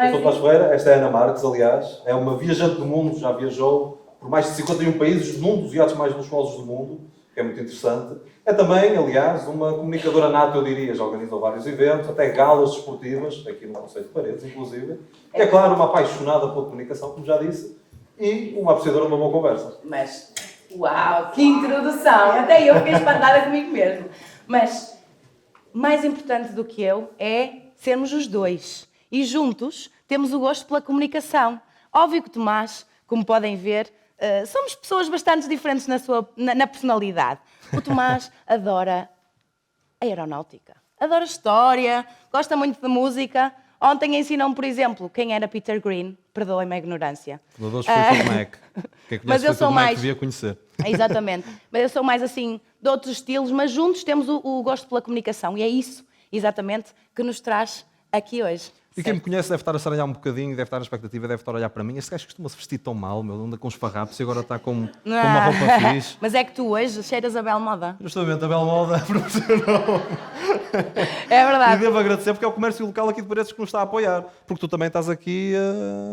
Eu sou Tomás Ferreira, esta é a Ana Marques, aliás. É uma viajante do mundo, já viajou por mais de 51 países, num dos iates mais luxuosos do mundo, que é muito interessante. É também, aliás, uma comunicadora nata, eu diria, já organizou vários eventos, até galas desportivas, aqui no Conceito de Paredes, inclusive. E é claro, uma apaixonada pela comunicação, como já disse, e uma apreciadora de uma boa conversa. Mas, uau, que introdução! Até eu fiquei espantada comigo mesmo. Mas, mais importante do que eu é sermos os dois. E juntos temos o gosto pela comunicação. Óbvio que Tomás, como podem ver, somos pessoas bastante diferentes na personalidade. O Tomás adora a aeronáutica, adora história, gosta muito de música. Ontem ensinou-me, por exemplo, quem era Peter Green. Perdoem-me a ignorância. Fundador de Fleetwood Mac. Quem conhece Fleetwood Mac devia conhecer. Exatamente. Mas eu sou mais assim, de outros estilos, mas juntos temos o gosto pela comunicação. E é isso, exatamente, que nos traz aqui hoje. E quem me conhece deve estar a saranhar um bocadinho, deve estar na expectativa, deve estar a olhar para mim. Este gajo costuma-se vestir tão mal, meu, anda com uns farrapos e agora está com uma roupa fixe. Mas é que tu hoje cheiras a Bela Moda. Justamente, a Bela Moda proporcionou. É verdade. E devo agradecer porque é o comércio local aqui de Paredes que nos está a apoiar. Porque tu também estás aqui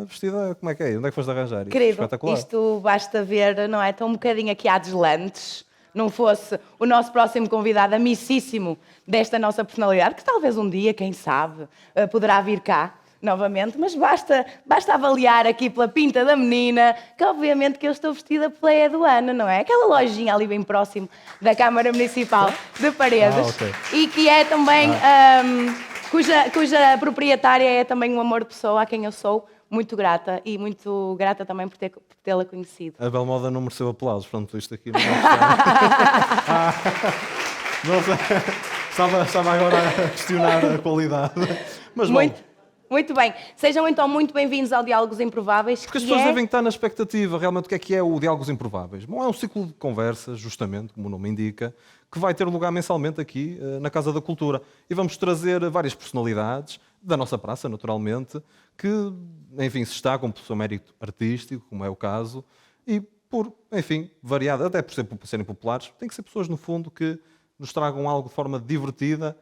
vestida, como é que é? Onde é que foste arranjar? Querido, espetacular. isto basta ver, não é? Estou um bocadinho aqui à deslantes. Não fosse o nosso próximo convidado, amicíssimo desta nossa personalidade, que talvez um dia, quem sabe, poderá vir cá novamente, mas basta avaliar aqui pela pinta da menina, que obviamente que eu estou vestida pela Eduana, não é? Aquela lojinha ali bem próximo da Câmara Municipal de Paredes, okay. E que é também, cuja proprietária é também um amor de pessoa, a quem eu sou muito grata, e muito grata também por tê-la conhecido. A Bela Moda não mereceu aplausos, pronto, isto aqui não está. Estava agora a questionar a qualidade. Mas Muito bem. Sejam então muito bem-vindos ao Diálogos Improváveis. Porque as pessoas devem estar na expectativa, realmente, o que é o Diálogos Improváveis? Bom, é um ciclo de conversas, justamente, como o nome indica, que vai ter lugar mensalmente aqui na Casa da Cultura. E vamos trazer várias personalidades da nossa praça, naturalmente, que, enfim, se destacam por seu mérito artístico, como é o caso, e por, enfim, variada, até por serem populares, tem que ser pessoas, no fundo, que nos tragam algo de forma divertida.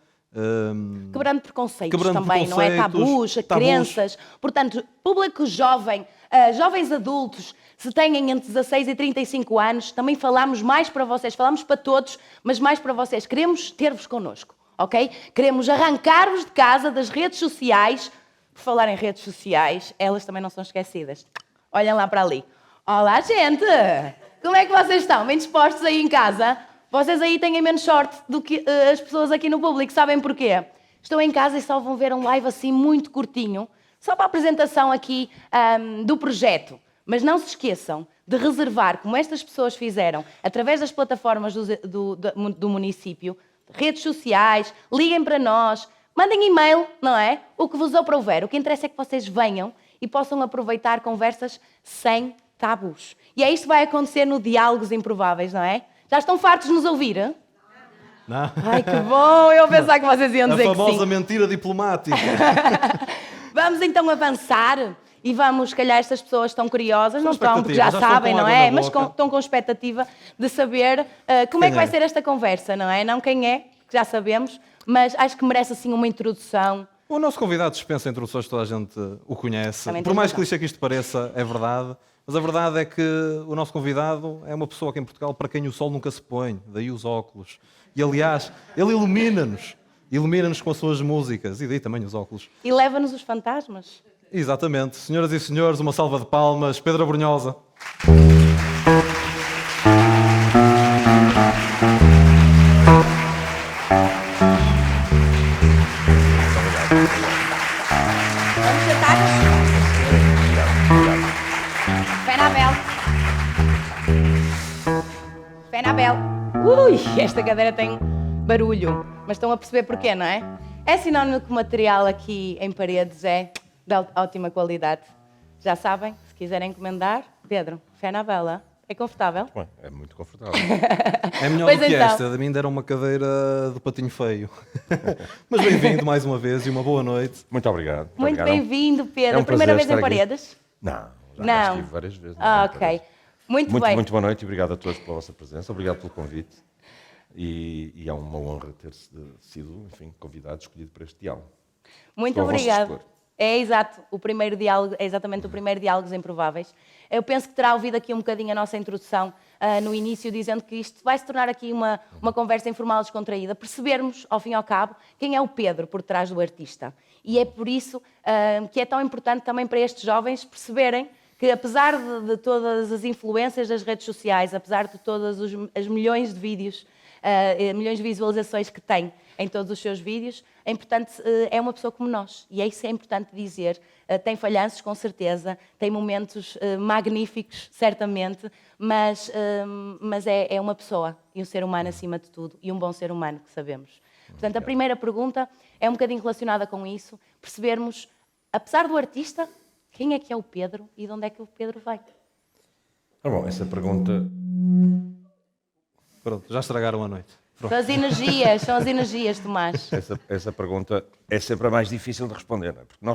Quebrando preconceitos também, não é? Tabus, crenças. Portanto, público jovem, jovens adultos, se têm entre 16 e 35 anos, também falamos mais para vocês, falamos para todos, mas mais para vocês. Queremos ter-vos connosco, ok? Queremos arrancar-vos de casa, das redes sociais. Por falar em redes sociais, elas também não são esquecidas. Olhem lá para ali. Olá, gente! Como é que vocês estão? Bem dispostos aí em casa? Vocês aí têm menos sorte do que as pessoas aqui no público. Sabem porquê? Estão em casa e só vão ver um live assim muito curtinho, só para a apresentação aqui do projeto. Mas não se esqueçam de reservar, como estas pessoas fizeram, através das plataformas do município, redes sociais, liguem para nós, mandem e-mail, não é? O que vos aprouver. O que interessa é que vocês venham e possam aproveitar conversas sem tabus. E é isto que vai acontecer no Diálogos Improváveis, não é? Já estão fartos de nos ouvir? Não. Ai, que bom! Eu pensava que vocês iam dizer que sim. A famosa mentira diplomática. Vamos então avançar e vamos, se calhar estas pessoas estão curiosas, não estão, porque já sabem, não é? Mas estão com expectativa de saber como é que vai ser esta conversa, não é? Não quem é, que já sabemos, mas acho que merece assim uma introdução. O nosso convidado dispensa introduções, toda a gente o conhece. Por mais clichê que isto pareça, é verdade. Mas a verdade é que o nosso convidado é uma pessoa aqui em Portugal para quem o sol nunca se põe, daí os óculos. E aliás, ele ilumina-nos com as suas músicas e daí também os óculos. E leva-nos os fantasmas. Exatamente. Senhoras e senhores, uma salva de palmas. Pedro Abrunhosa. Vamos sentar? Pé na Bel. Pé na Bel. Ui, esta cadeira tem barulho. Mas estão a perceber porquê, não é? É sinónimo que o material aqui em Paredes é de ótima qualidade. Já sabem, se quiserem encomendar, Pedro, fé na vela. É confortável? Bem, é muito confortável. É melhor Pois do que então. esta. De mim deram uma cadeira do patinho feio. Mas bem-vindo mais uma vez e uma boa noite. Muito obrigado. Muito bem-vindo, Pedro. É um Primeira vez prazer em estar aqui. Paredes? Não, já Não. estive várias vezes. Ah, ok. Muito bem. Muito boa noite e obrigado a todos pela vossa presença. Obrigado pelo convite. E é uma honra ter sido, enfim, convidado, escolhido para este diálogo. Muito Estou ao vosso obrigado. dispor. É exato, o primeiro diálogo, é exatamente o primeiro Diálogos Improváveis. Eu penso que terá ouvido aqui um bocadinho a nossa introdução no início, dizendo que isto vai se tornar aqui uma conversa informal descontraída, percebermos, ao fim e ao cabo, quem é o Pedro por trás do artista. E é por isso que é tão importante também para estes jovens perceberem que, apesar de todas as influências das redes sociais, apesar de todas as milhões de vídeos, milhões de visualizações que tem em todos os seus vídeos, é importante, é uma pessoa como nós. E é isso que é importante dizer. Tem falhanços, com certeza, tem momentos magníficos, certamente, mas é uma pessoa e um ser humano acima de tudo, e um bom ser humano, que sabemos. Portanto, a primeira pergunta é um bocadinho relacionada com isso, percebermos, apesar do artista, quem é que é o Pedro e de onde é que o Pedro vai? Bom, essa pergunta... Pronto, já estragaram a noite. Pronto. São as energias, Tomás. Essa pergunta é sempre a mais difícil de responder, não é? Porque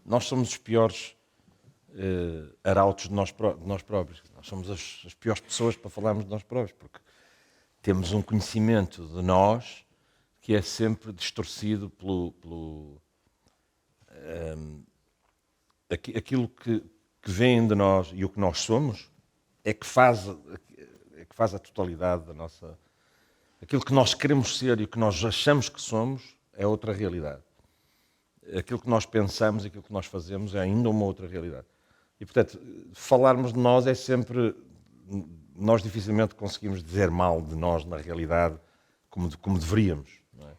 nós somos os piores arautos de nós próprios. Nós somos as piores pessoas para falarmos de nós próprios, porque temos um conhecimento de nós que é sempre distorcido pelo aquilo que vem de nós e o que nós somos é que faz a totalidade da nossa... Aquilo que nós queremos ser e o que nós achamos que somos é outra realidade. Aquilo que nós pensamos e aquilo que nós fazemos é ainda uma outra realidade. E, portanto, falarmos de nós é sempre... Nós dificilmente conseguimos dizer mal de nós na realidade como deveríamos. Não é?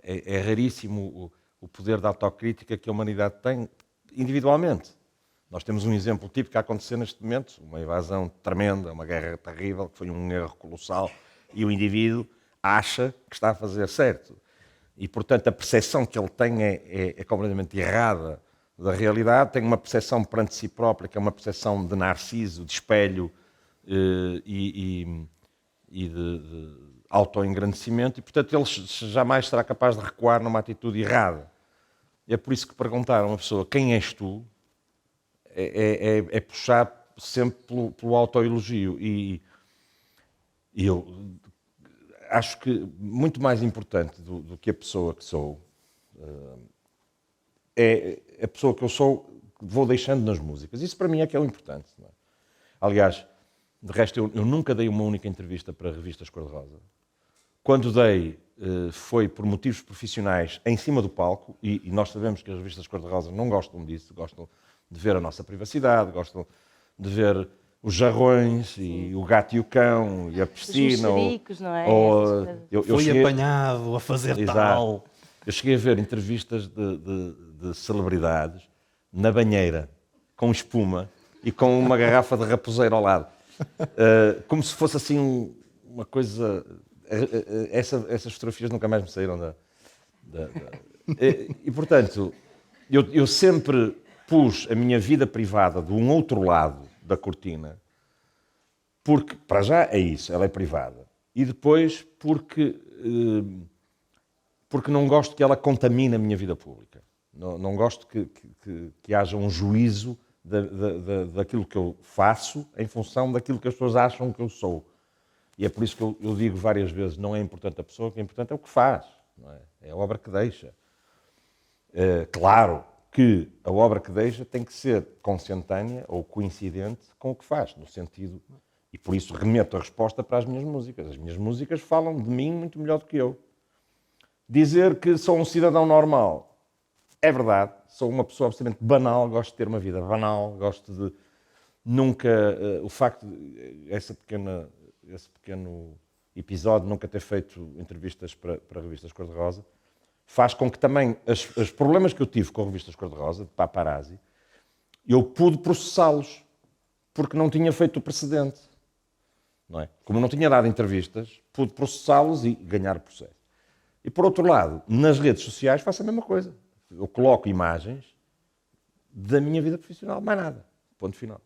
É raríssimo o poder da autocrítica que a humanidade tem individualmente. Nós temos um exemplo típico a acontecer neste momento, uma invasão tremenda, uma guerra terrível, que foi um erro colossal, e o indivíduo acha que está a fazer certo. E, portanto, a percepção que ele tem é completamente errada da realidade, tem uma percepção perante si própria, que é uma percepção de narciso, de espelho e de autoengrandecimento, e, portanto, ele jamais será capaz de recuar numa atitude errada. É por isso que perguntar a uma pessoa quem és tu é puxar sempre pelo autoelogio. E eu acho que muito mais importante do que a pessoa que sou é a pessoa que eu sou, que vou deixando nas músicas. Isso para mim é que é o importante. Não é? Aliás, de resto, eu nunca dei uma única entrevista para revistas cor-de-rosa. Quando dei, foi por motivos profissionais em cima do palco, e nós sabemos que as revistas cor-de-rosa não gostam disso, gostam de ver a nossa privacidade, gostam de ver os jarrões e o gato e o cão e a piscina. Os mexericos, não é? Foi apanhado a fazer tal. Eu cheguei a ver entrevistas de celebridades na banheira, com espuma e com uma garrafa de raposeiro ao lado. Como se fosse assim uma coisa... Essas fotografias nunca mais me saíram E, portanto, eu sempre pus a minha vida privada de um outro lado da cortina, porque, para já, é isso, ela é privada. E depois, porque não gosto que ela contamine a minha vida pública. Não gosto que haja um juízo daquilo que eu faço em função daquilo que as pessoas acham que eu sou. E é por isso que eu digo várias vezes, não é importante a pessoa, o que é importante é o que faz. Não é? É a obra que deixa. Claro que a obra que deixa tem que ser consentânea ou coincidente com o que faz, no sentido... E por isso remeto a resposta para as minhas músicas. As minhas músicas falam de mim muito melhor do que eu. Dizer que sou um cidadão normal é verdade. Sou uma pessoa absolutamente banal, gosto de ter uma vida banal, gosto de nunca... o facto de esse pequeno episódio, nunca ter feito entrevistas para revistas cor-de-rosa, faz com que também os problemas que eu tive com revistas cor-de-rosa, de paparazzi, eu pude processá-los, porque não tinha feito o precedente. Não é? Como não tinha dado entrevistas, pude processá-los e ganhar o processo. E, por outro lado, nas redes sociais faço a mesma coisa. Eu coloco imagens da minha vida profissional, mais nada. Ponto final.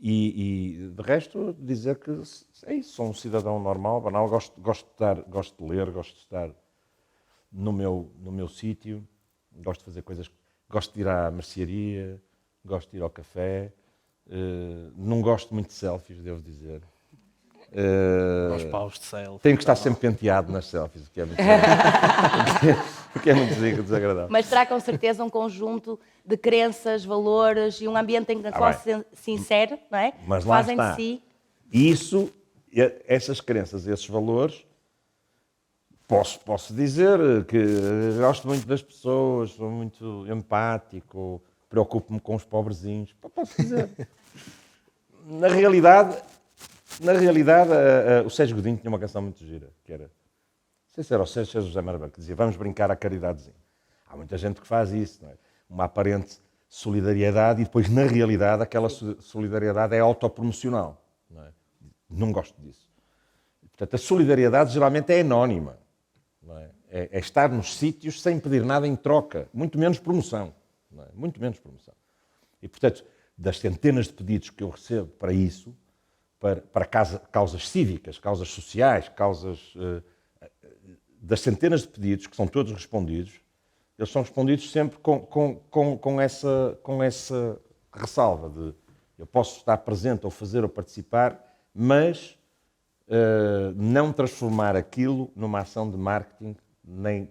E de resto, dizer que é isso, sou um cidadão normal, banal, gosto de ler, gosto de estar no meu sítio, gosto de fazer coisas, gosto de ir à mercearia, gosto de ir ao café, não gosto muito de selfies, devo dizer. Aos paus de selfie. Tenho que estar sempre penteado nas selfies, o que é muito Porque é muito desagradável. Mas terá com certeza um conjunto de crenças, valores e um ambiente em que a qual se sincero, não é? Mas lá Fazem está. de si. Isso, essas crenças, esses valores, posso dizer que gosto muito das pessoas, sou muito empático, preocupo-me com os pobrezinhos. Posso dizer. Na realidade, o Sérgio Godinho tinha uma canção muito gira, que era, não sei se era o Sérgio José Marabel, que dizia, vamos brincar à caridadezinha. Há muita gente que faz isso, não é? Uma aparente solidariedade e depois, na realidade, aquela solidariedade é autopromocional. Não é? Não gosto disso. Portanto, a solidariedade geralmente é anónima. Não é? É estar nos sítios sem pedir nada em troca, muito menos promoção. Não é? Muito menos promoção. E, portanto, das centenas de pedidos que eu recebo para isso, para causas cívicas, causas sociais, das centenas de pedidos, que são todos respondidos, eles são respondidos sempre com essa ressalva de eu posso estar presente ou fazer ou participar, mas não transformar aquilo numa ação de marketing nem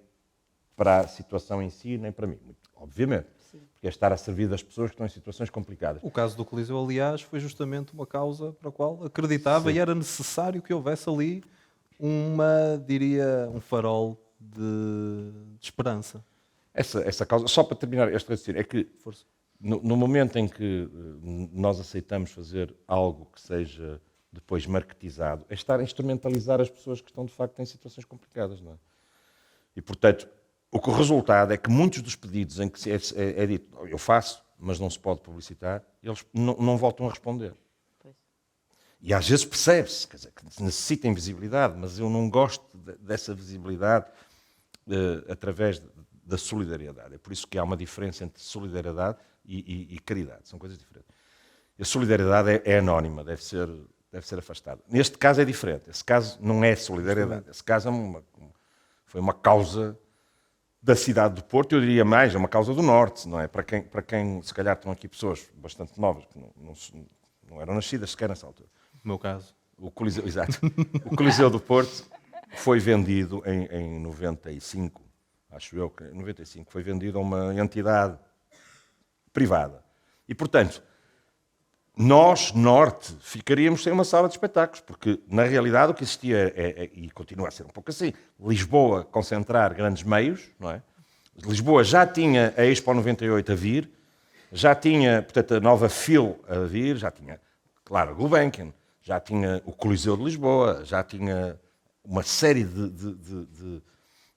para a situação em si, nem para mim. Obviamente. Porque é estar a servir das pessoas que estão em situações complicadas. O caso do Coliseu, aliás, foi justamente uma causa para a qual acreditava e era necessário que houvesse ali um farol de esperança. Essa causa, só para terminar este raciocínio, é que no momento em que nós aceitamos fazer algo que seja depois marketizado, é estar a instrumentalizar as pessoas que estão, de facto, em situações complicadas. Não é? E, portanto, o resultado é que muitos dos pedidos em que é dito eu faço, mas não se pode publicitar, eles não voltam a responder. Pois. E às vezes percebe-se, quer dizer, que necessitem visibilidade, mas eu não gosto dessa visibilidade através da solidariedade. É por isso que há uma diferença entre solidariedade e caridade. São coisas diferentes. A solidariedade é anónima, deve ser afastada. Neste caso é diferente. Esse caso não é solidariedade. Esse caso foi uma causa da cidade do Porto, eu diria mais, é uma causa do Norte, não é? Para quem se calhar estão aqui pessoas bastante novas, que não eram nascidas sequer nessa altura. No meu caso. O Coliseu, exato. O Coliseu do Porto foi vendido em 95, acho eu que em 95, foi vendido a uma entidade privada. E, portanto, nós, Norte, ficaríamos sem uma sala de espetáculos, porque, na realidade, o que existia e continua a ser um pouco assim, Lisboa concentrar grandes meios, não é? Lisboa já tinha a Expo 98 a vir, já tinha, portanto, a nova FIL a vir, já tinha, claro, a Gulbenkian, já tinha o Coliseu de Lisboa, já tinha uma série de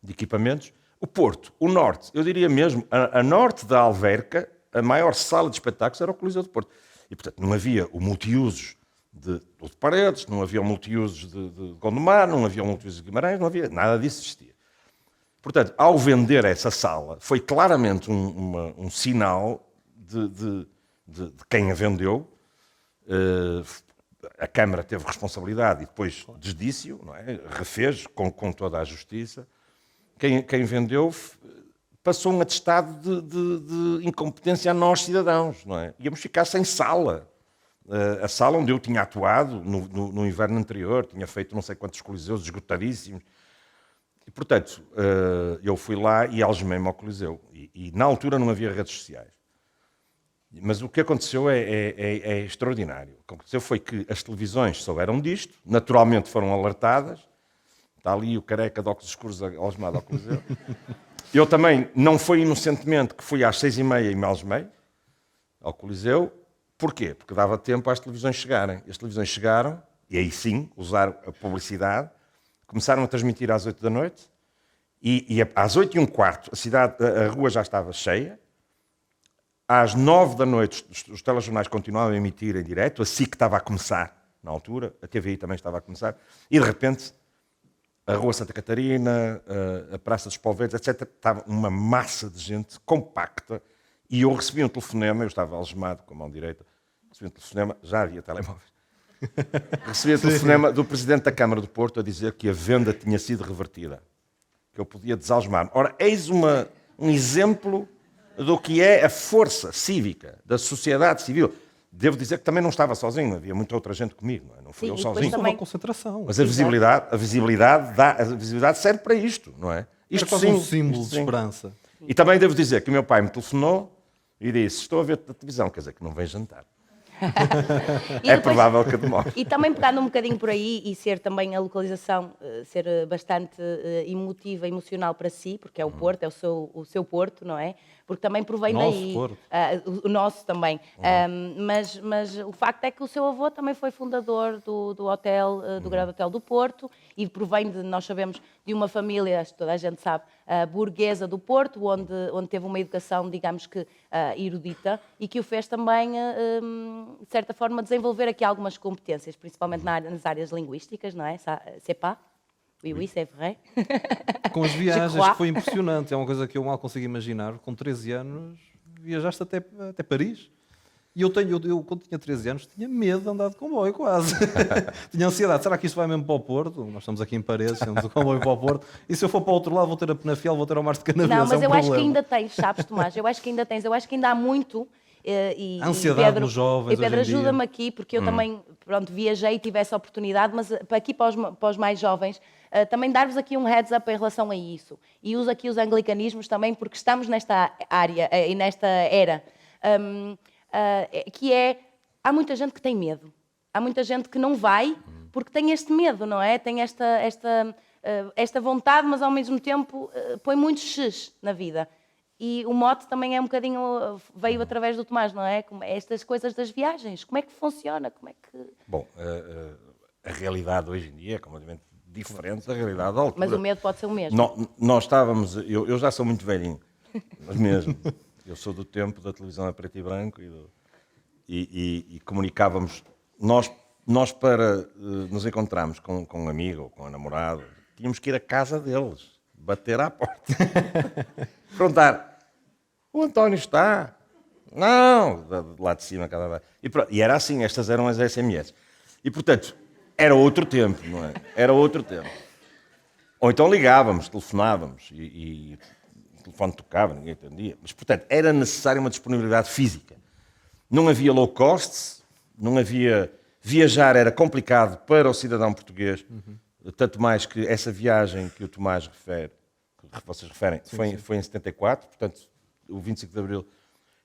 equipamentos. O Porto, o Norte, eu diria mesmo, a norte da Alverca, a maior sala de espetáculos era o Coliseu do Porto. E, portanto, não havia o multiusos de Paredes, não havia o multiusos de Gondomar, não havia o multiusos de Guimarães, não havia, nada disso existia. Portanto, ao vender essa sala, foi claramente um sinal de quem a vendeu. A Câmara teve responsabilidade e depois desdisse-o, não é? Refez com toda a justiça. Quem vendeu passou um atestado de incompetência a nós, cidadãos. Não é? Íamos ficar sem sala. A sala onde eu tinha atuado no inverno anterior, tinha feito não sei quantos coliseus esgotadíssimos. E, portanto, eu fui lá e algemei-me ao Coliseu. E na altura não havia redes sociais. Mas o que aconteceu é extraordinário. O que aconteceu foi que as televisões souberam disto, naturalmente foram alertadas. Está ali o careca de óculos escuros algemado ao Coliseu. Eu também, não foi inocentemente que fui às 6h30 e me algemei ao Coliseu. Porquê? Porque dava tempo às televisões chegarem. As televisões chegaram, e aí sim, usaram a publicidade, começaram a transmitir às 8 da noite, e às 8h15 a rua já estava cheia. Às 9 da noite os telejornais continuavam a emitir em direto, a SIC estava a começar na altura, a TVI também estava a começar, e de repente a Rua Santa Catarina, a Praça dos Poveiros, etc., estava uma massa de gente compacta, e eu recebi um telefonema, eu estava algemado com a mão direita, recebi um telefonema, já havia telemóveis, recebi um telefonema do Presidente da Câmara do Porto a dizer que a venda tinha sido revertida, que eu podia desalgemar-me. Ora, eis um exemplo do que é a força cívica, da sociedade civil, Devo dizer que também não estava sozinho, havia muita outra gente comigo, não é? Não fui Sim, eu e depois sozinho. também- Uma concentração. Mas a visibilidade serve para isto, não é? Era Isto quase um símbolo isto de esperança. E também devo dizer que o meu pai me telefonou e disse: estou a ver a televisão, quer dizer que não vem jantar. E É depois- provável que demore. E também pegando um bocadinho por aí e ser também a localização ser bastante emotiva, emocional para si, porque é o Porto, é o seu Porto, não é? Porque também provém Nosso daí. Porto. O nosso também. Mas o facto é que o seu avô também foi fundador do hotel, do Grande Hotel do Porto, e provém de, nós sabemos, de uma família, acho que toda a gente sabe, burguesa do Porto, onde teve uma educação, digamos que, erudita, e que o fez também, de certa forma, desenvolver aqui algumas competências, principalmente nas áreas linguísticas, não é? C'est pas? Oui, oui, c'est vrai. Com as viagens, crois. que foi impressionante. É uma coisa que eu mal consigo imaginar. Com 13 anos, viajaste até Paris. E eu, quando tinha 13 anos, tinha medo de andar de comboio, quase. Tinha ansiedade. Será que isto vai mesmo para o Porto? Nós estamos aqui em Paredes, temos o comboio para o Porto. E se eu for para o outro lado, vou ter a Penafiel, vou ter ao Mar de Canaveses. Não, mas é um eu acho que problema. ainda tens, sabes, Tomás? Eu acho que ainda tens. Eu acho que ainda há muito. A ansiedade Pedro, nos jovens E Pedro, hoje em dia. ajuda-me aqui, porque eu também, pronto, viajei e tive essa oportunidade, mas para os mais jovens, também dar-vos aqui um heads up em relação a isso. E uso aqui os anglicanismos também, porque estamos nesta área e nesta era, que é, há muita gente que tem medo. Há muita gente que não vai porque tem este medo, não é? Tem esta vontade, mas ao mesmo tempo põe muitos x's na vida. E o mote também é um bocadinho, veio através do Tomás, não é? Estas coisas das viagens, como é que funciona? Como é que... Bom, a realidade hoje em dia é completamente diferente da realidade da altura. Mas o medo pode ser o mesmo. Nós estávamos, eu já sou muito velhinho, mas mesmo, eu sou do tempo da televisão a preto e branco e comunicávamos, nós para nos encontrarmos com um amigo ou com a namorada, tínhamos que ir à casa deles, bater à porta, perguntar, o António está? Não, de lá de cima, e era assim, estas eram as SMS. E, portanto, era outro tempo, não é? Era outro tempo. Ou então ligávamos, telefonávamos e o telefone tocava, ninguém entendia. Mas, portanto, era necessária uma disponibilidade física. Não havia low costs, não havia... Viajar era complicado para o cidadão português, tanto mais que essa viagem que o Tomás refere, que vocês referem, foi em 74, portanto, o 25 de Abril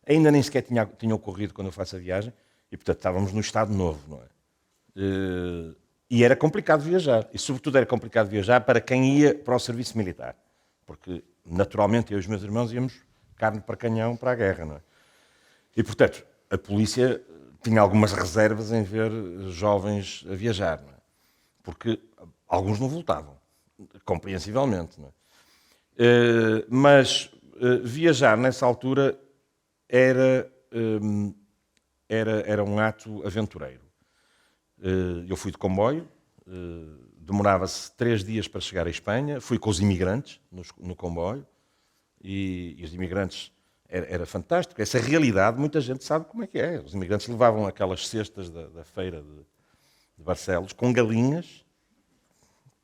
ainda nem sequer tinha ocorrido quando eu faço a viagem, e, portanto, estávamos num estado novo, não é? E era complicado viajar, e sobretudo era complicado viajar para quem ia para o serviço militar, porque naturalmente eu e os meus irmãos íamos carne para canhão para a guerra, não é? E portanto a polícia tinha algumas reservas em ver jovens a viajar, não é? Porque alguns não voltavam, compreensivelmente, não é? Mas viajar nessa altura era um ato aventureiro. Eu fui de comboio, demorava-se 3 dias para chegar à Espanha, fui com os imigrantes no comboio, e os imigrantes era fantástico. Essa realidade, muita gente sabe como é que é. Os imigrantes levavam aquelas cestas da feira de Barcelos com galinhas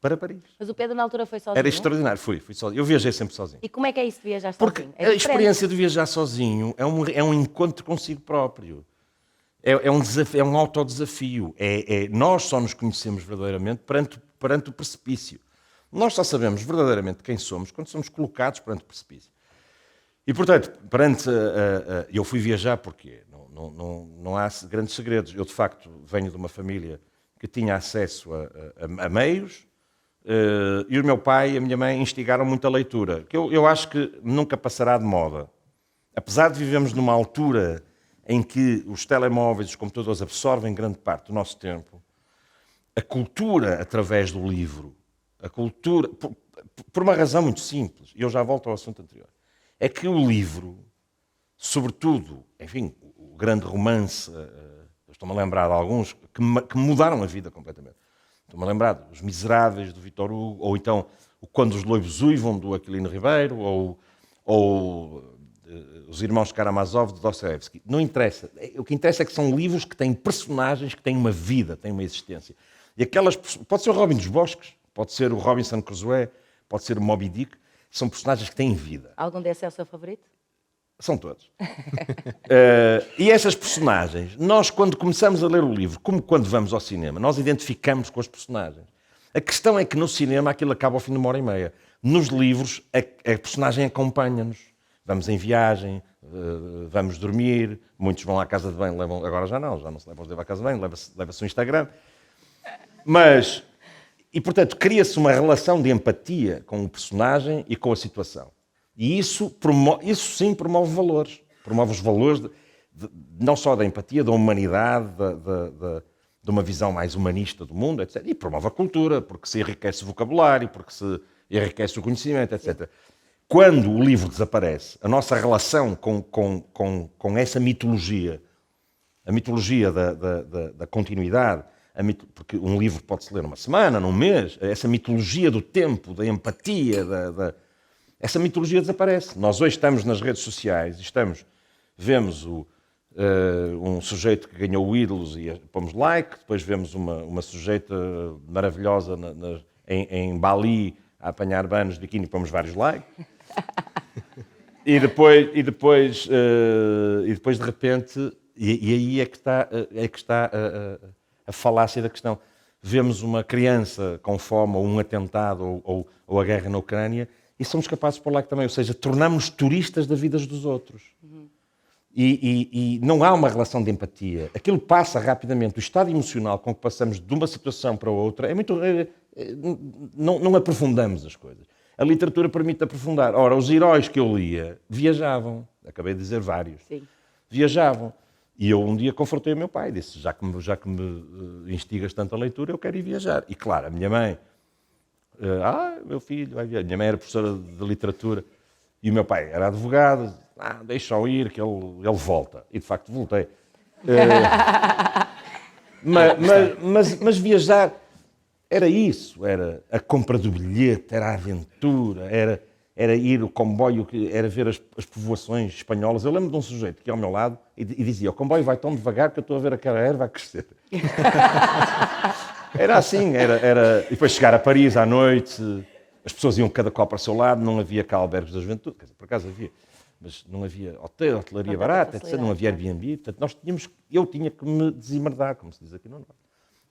para Paris. Mas o Pedro na altura foi sozinho? Era extraordinário, fui sozinho. Eu viajei sempre sozinho. E como é que é isso de viajar Porque sozinho? É a diferente. experiência de viajar sozinho é um encontro consigo próprio. É um desafio, é um autodesafio. Nós só nos conhecemos verdadeiramente perante o precipício. Nós só sabemos verdadeiramente quem somos quando somos colocados perante o precipício. E, portanto, eu fui viajar porque não há grandes segredos. Eu, de facto, venho de uma família que tinha acesso a meios, e o meu pai e a minha mãe instigaram muito a leitura, que eu acho que nunca passará de moda. Apesar de vivemos numa altura em que os telemóveis e os computadores absorvem grande parte do nosso tempo, a cultura através do livro, a cultura, por uma razão muito simples, e eu já volto ao assunto anterior, é que o livro, sobretudo, enfim, o grande romance, estou-me a lembrar de alguns que mudaram a vida completamente. Estou-me a lembrar dos Miseráveis, do Victor Hugo, ou então o Quando os Loibos Uivam, do Aquilino Ribeiro, ou Os Irmãos Karamazov, de Dostoiévski. Não interessa. O que interessa é que são livros que têm personagens que têm uma vida, têm uma existência. E aquelas... Pode ser o Robin dos Bosques, pode ser o Robinson Crusoe, pode ser o Moby Dick. São personagens que têm vida. Algum desses é o seu favorito? São todos. E essas personagens, nós quando começamos a ler o livro, como quando vamos ao cinema, nós identificamos com as personagens. A questão é que no cinema aquilo acaba ao fim de 1h30. Nos livros, a personagem acompanha-nos. Vamos em viagem, vamos dormir, muitos vão à casa de banho, levam, agora já não se levam os dedos à casa de banho, leva-se o Instagram. Mas, e portanto, cria-se uma relação de empatia com o personagem e com a situação. E isso sim promove valores. Promove os valores não só da empatia, da humanidade, de uma visão mais humanista do mundo, etc. E promove a cultura, porque se enriquece o vocabulário, porque se enriquece o conhecimento, etc. Quando o livro desaparece, a nossa relação com essa mitologia, a mitologia da continuidade, porque um livro pode-se ler numa semana, num mês, essa mitologia do tempo, da empatia, essa mitologia desaparece. Nós hoje estamos nas redes sociais e vemos um sujeito que ganhou o Ídolos e pomos like, depois vemos uma sujeita maravilhosa em Bali a apanhar banos de biquíni e pomos vários likes. E depois de repente, e aí é que está a falácia da questão. Vemos uma criança com fome, ou um atentado, ou a guerra na Ucrânia, e somos capazes de pôr like também. Ou seja, tornamos toristas das vidas dos outros. E não há uma relação de empatia. Aquilo passa rapidamente. O estado emocional com que passamos de uma situação para outra não aprofundamos as coisas. A literatura permite aprofundar. Ora, os heróis que eu lia viajavam. Acabei de dizer vários. Sim. Viajavam. E eu um dia confrontei o meu pai. Disse, já que me instigas tanto a leitura, eu quero ir viajar. E claro, a minha mãe... meu filho vai viajar. Minha mãe era professora de literatura. E o meu pai era advogado. Deixa-o ir, que ele volta. E de facto voltei. Mas viajar... Era isso, era a compra do bilhete, era a aventura, era ir o comboio, era ver as povoações espanholas. Eu lembro de um sujeito que ia ao meu lado e dizia: o comboio vai tão devagar que eu estou a ver aquela erva a crescer. Era assim, E depois chegar a Paris à noite, as pessoas iam cada qual para o seu lado, não havia cá albergues da juventude, quer dizer, por acaso havia, mas não havia hotelaria barata, etc., não havia Airbnb, portanto eu tinha que me desimerdar, como se diz aqui no Norte.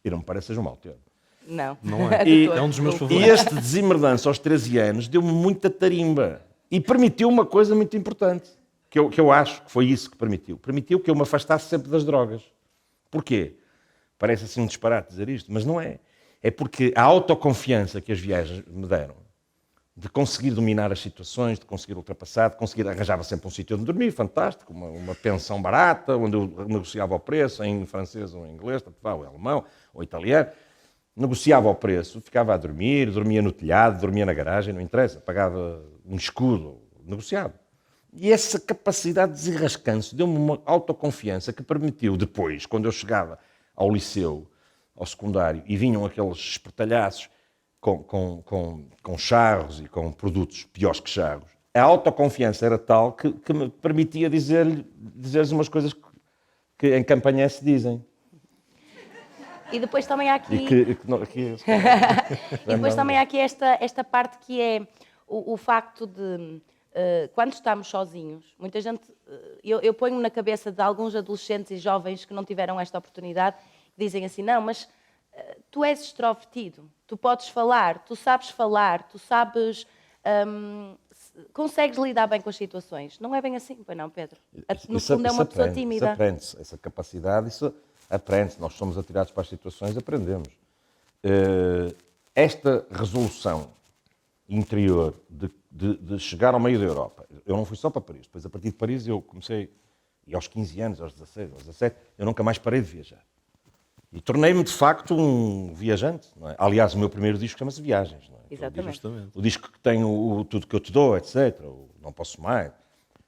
E não me parece que seja um mau termo. Não é. É um dos meus favoritos. E este desimerdance aos 13 anos deu-me muita tarimba e permitiu uma coisa muito importante, que eu acho que foi isso que permitiu. Permitiu que eu me afastasse sempre das drogas. Porquê? Parece assim um disparate dizer isto, mas não é. É porque a autoconfiança que as viagens me deram, de conseguir dominar as situações, de conseguir ultrapassar, de conseguir... Arranjava sempre um sítio onde dormir, fantástico, uma pensão barata, onde eu negociava o preço em francês ou em inglês, ou em alemão, ou italiano. Negociava o preço, ficava a dormir, dormia no telhado, dormia na garagem, não interessa, pagava um escudo, negociava. E essa capacidade de desenrascanço deu-me uma autoconfiança que permitiu depois, quando eu chegava ao liceu, ao secundário, e vinham aqueles espertalhaços com charros e com produtos piores que charros, a autoconfiança era tal que me permitia dizer-lhes umas coisas que em campanha se dizem. E depois também há aqui... E depois também há aqui esta parte que é o facto de, quando estamos sozinhos, muita gente... Eu ponho-me na cabeça de alguns adolescentes e jovens que não tiveram esta oportunidade, que dizem assim, não, mas tu és extrovertido, tu podes falar, tu sabes... consegues lidar bem com as situações. Não é bem assim, pois não, Pedro? No fundo é uma pessoa tímida. Isso aprende-se, essa capacidade, isso aprende-se. Nós somos atirados para as situações, aprendemos. Esta resolução interior de chegar ao meio da Europa, eu não fui só para Paris, depois a partir de Paris eu comecei, e aos 15 anos, aos 16, aos 17, eu nunca mais parei de viajar. E tornei-me, de facto, um viajante. Não é? Aliás, o meu primeiro disco chama-se Viagens. Não é? Exatamente. O disco que tem Tudo que eu te dou, etc. Não posso mais.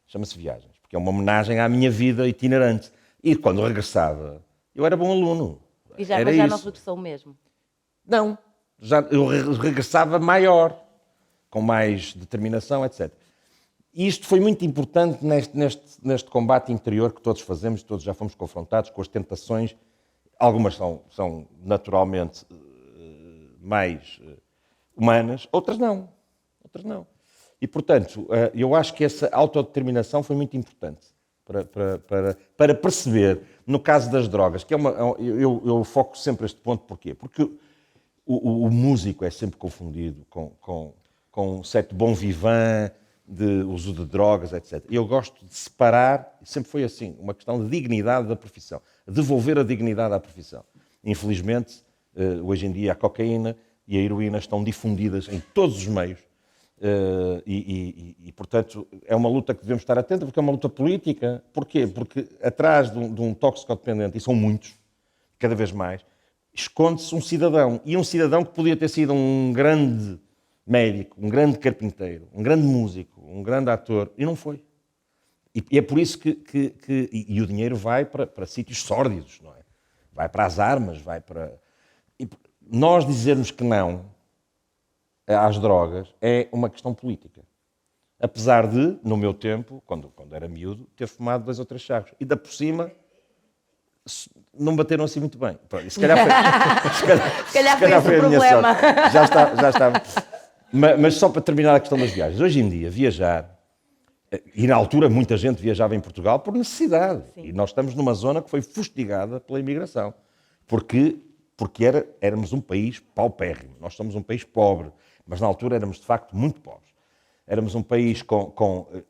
Chama-se Viagens. Porque é uma homenagem à minha vida itinerante. E quando eu regressava, eu era bom aluno. Mas já não regressou mesmo? Não. Eu regressava maior, com mais determinação, etc. E isto foi muito importante neste combate interior que todos fazemos, todos já fomos confrontados com as tentações. Algumas são naturalmente mais humanas, outras não. E, portanto, eu acho que essa autodeterminação foi muito importante para perceber, no caso das drogas, que eu foco sempre este ponto, porquê? Porque o músico é sempre confundido com um certo bon vivant, de uso de drogas, etc. E eu gosto de separar, sempre foi assim, uma questão de dignidade da profissão, devolver a dignidade à profissão. Infelizmente, hoje em dia a cocaína e a heroína estão difundidas em todos os meios e, portanto, é uma luta que devemos estar atentos, porque é uma luta política. Porquê? Porque atrás de um toxicodependente, e são muitos, cada vez mais, esconde-se um cidadão. E um cidadão que podia ter sido um grande médico, um grande carpinteiro, um grande músico, um grande ator, e não foi. E é por isso que o dinheiro vai para sítios sórdidos, não é? Vai para as armas, vai para... E nós dizermos que não às drogas é uma questão política. Apesar de, no meu tempo, quando era miúdo, ter fumado 2 ou 3 charros. E da por cima, não bateram assim muito bem. Se calhar foi a minha sorte. Já estava. Mas só para terminar a questão das viagens. Hoje em dia, viajar, e na altura muita gente viajava em Portugal por necessidade. Sim. E nós estamos numa zona que foi fustigada pela imigração. Porque éramos um país paupérrimo. Nós somos um país pobre. Mas na altura éramos, de facto, muito pobres. Éramos um país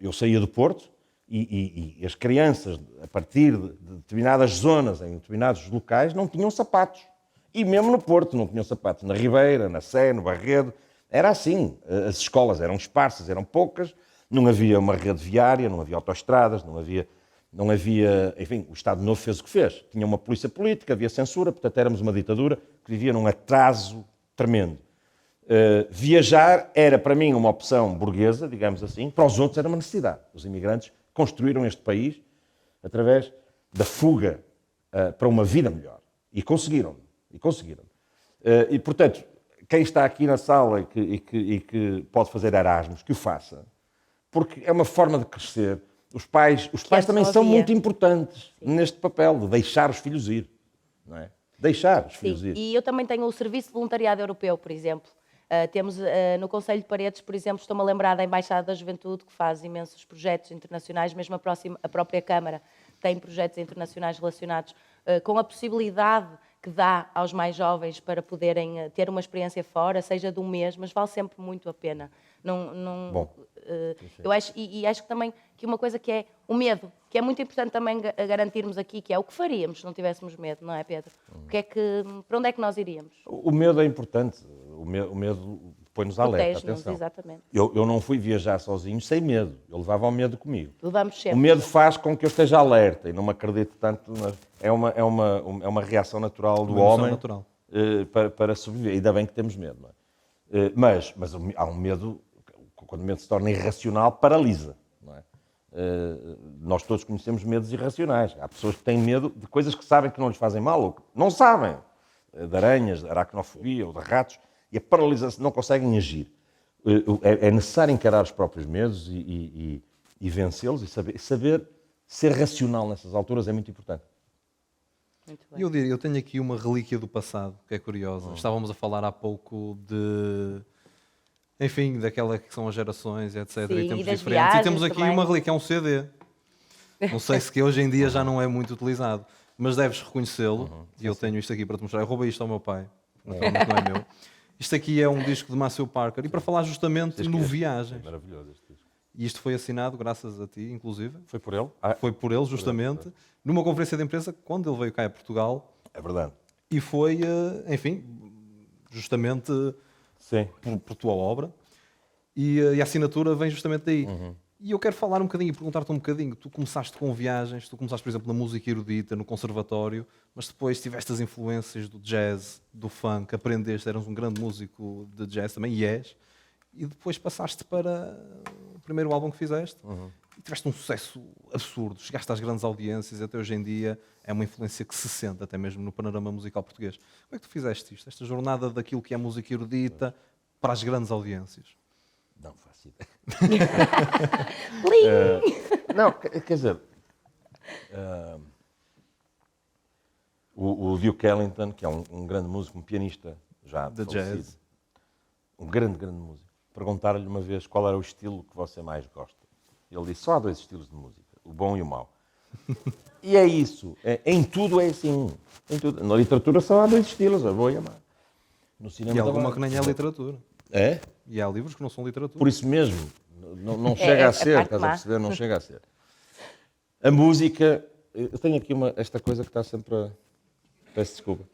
eu saía do Porto e as crianças, a partir de determinadas zonas, em determinados locais, não tinham sapatos. E mesmo no Porto não tinham sapatos. Na Ribeira, na Sé, no Barredo. Era assim. As escolas eram esparsas, eram poucas. Não havia uma rede viária, não havia autoestradas, não havia... Enfim, o Estado Novo fez o que fez. Tinha uma polícia política, havia censura, portanto éramos uma ditadura que vivia num atraso tremendo. Viajar era, para mim, uma opção burguesa, digamos assim. Para os outros era uma necessidade. Os imigrantes construíram este país através da fuga para uma vida melhor. E conseguiram. E, portanto, quem está aqui na sala e que pode fazer Erasmus, que o faça. Porque é uma forma de crescer. Os pais também são muito importantes neste papel de deixar os filhos ir. Não é? Deixar os filhos ir. E eu também tenho o Serviço de Voluntariado Europeu, por exemplo. Temos no Conselho de Paredes, por exemplo, estou-me a lembrar da Embaixada da Juventude, que faz imensos projetos internacionais, mesmo a própria Câmara tem projetos internacionais relacionados com a possibilidade que dá aos mais jovens para poderem ter uma experiência fora, seja de um mês, mas vale sempre muito a pena. Bom. Eu acho, e acho que também que uma coisa que é o medo, que é muito importante também garantirmos aqui, que é o que faríamos se não tivéssemos medo, não é, Pedro? Para onde é que nós iríamos? O medo é importante. O medo põe-nos alerta, atenção. Exatamente. Eu não fui viajar sozinho sem medo. Eu levava o medo comigo. Levamos sempre. O medo faz com que eu esteja alerta e não me acredito tanto. É uma reação natural do homem natural. Para sobreviver. Ainda bem que temos medo. Não é? Mas há um medo, quando o medo se torna irracional, paralisa. Não é? Nós todos conhecemos medos irracionais. Há pessoas que têm medo de coisas que sabem que não lhes fazem mal ou que não sabem. De aranhas, de aracnofobia ou de ratos. E a paralisação, não conseguem agir. É necessário encarar os próprios medos e vencê-los e saber ser racional nessas alturas é muito importante. Muito bem. Eu tenho aqui uma relíquia do passado, que é curiosa. Estávamos a falar há pouco daquela que são as gerações, etc. Sim, e tempos e das diferentes. viagens E temos aqui também. uma relíquia, é um CD. Não sei se que hoje em dia já não é muito utilizado, mas deves reconhecê-lo. E eu tenho isto aqui para te mostrar. Eu roubei isto ao meu pai, naturalmente não é meu. Isto aqui é um disco de Maceo Parker. E para falar justamente no Viagens. É maravilhoso este disco. E isto foi assinado graças a ti, inclusive. Foi por ele? Foi por ele, justamente, numa conferência de imprensa, quando ele veio cá a Portugal. É verdade. E foi, justamente Sim. por tua obra. E a assinatura vem justamente daí. E eu quero falar um bocadinho e perguntar-te um bocadinho. Tu começaste com viagens, tu começaste, por exemplo, na música erudita, no conservatório, mas depois tiveste as influências do jazz, do funk, aprendeste, eras um grande músico de jazz também, e és. E depois passaste para o primeiro álbum que fizeste e tiveste um sucesso absurdo. Chegaste às grandes audiências e até hoje em dia é uma influência que se sente, até mesmo no panorama musical português. Como é que tu fizeste isto? Esta jornada daquilo que é música erudita para as grandes audiências? Não faço ideia. Não, quer dizer, o Duke Ellington, que é um grande músico, um pianista já De falecido, jazz. um grande músico, perguntaram-lhe uma vez qual era o estilo que você mais gosta. Ele disse, só há 2 estilos de música, o bom e o mau. E é isso, em tudo é assim. Em tudo. Na literatura só há 2 estilos, a boa e a má. No cinema E há alguma também. que nem é literatura. É? E há livros que não são literatura. Por isso mesmo, não chega a ser, parte estás a má. perceber? Não chega a ser. A música, eu tenho aqui esta coisa que está sempre a... Peço desculpa.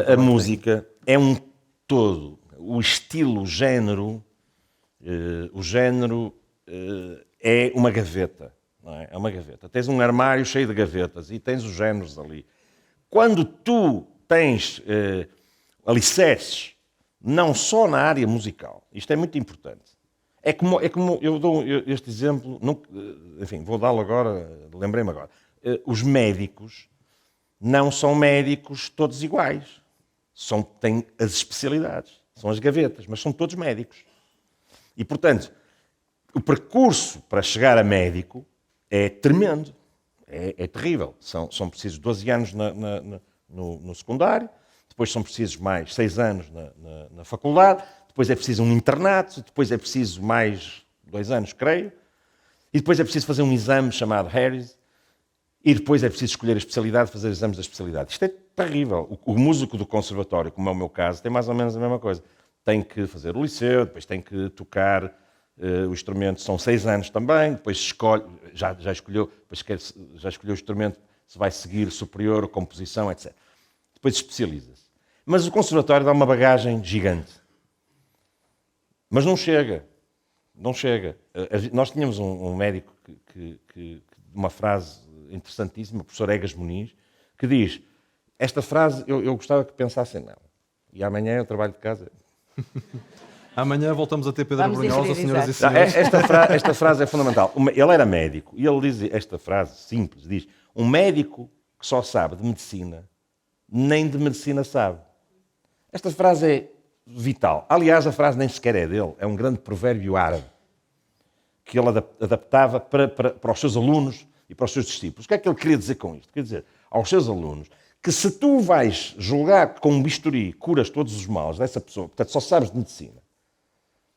A música é um todo. O estilo, o género é uma gaveta. Não é? É uma gaveta. Tens um armário cheio de gavetas e tens os géneros ali. Quando tu tens alicerces, não só na área musical, isto é muito importante. É como eu dou este exemplo, enfim, vou dá-lo agora, lembrei-me agora. Os médicos não são médicos todos iguais. Têm as especialidades, são as gavetas, mas são todos médicos. E, portanto, o percurso para chegar a médico é tremendo, é terrível. São precisos 12 anos no secundário, depois são precisos mais 6 anos na faculdade, depois é preciso um internato, depois é preciso mais 2 anos, creio, e depois é preciso fazer um exame chamado Harris, e depois é preciso escolher a especialidade, fazer exames da especialidade. Isto é terrível. O músico do conservatório, como é o meu caso, tem mais ou menos a mesma coisa. Tem que fazer o liceu, depois tem que tocar o instrumento, são 6 anos também, depois escolhe, já escolheu o instrumento, se vai seguir superior, composição, etc. Depois especializa-se. Mas o conservatório dá uma bagagem gigante. Mas não chega. Não chega. Nós tínhamos um médico que uma frase interessantíssima, o professor Egas Muniz, que diz, esta frase eu gostava que pensassem nela. E amanhã eu trabalho de casa. Amanhã voltamos a ter Pedro Vamos Brunhosa, senhoras e interiorizar. senhores. Esta frase é fundamental. Ele era médico e ele diz esta frase simples, diz, um médico que só sabe de medicina, nem de medicina sabe. Esta frase é vital. Aliás, a frase nem sequer é dele, é um grande provérbio árabe que ele adaptava para os seus alunos e para os seus discípulos. O que é que ele queria dizer com isto? Quer dizer, aos seus alunos, que se tu vais julgar que com um bisturi curas todos os males dessa pessoa, portanto só sabes de medicina,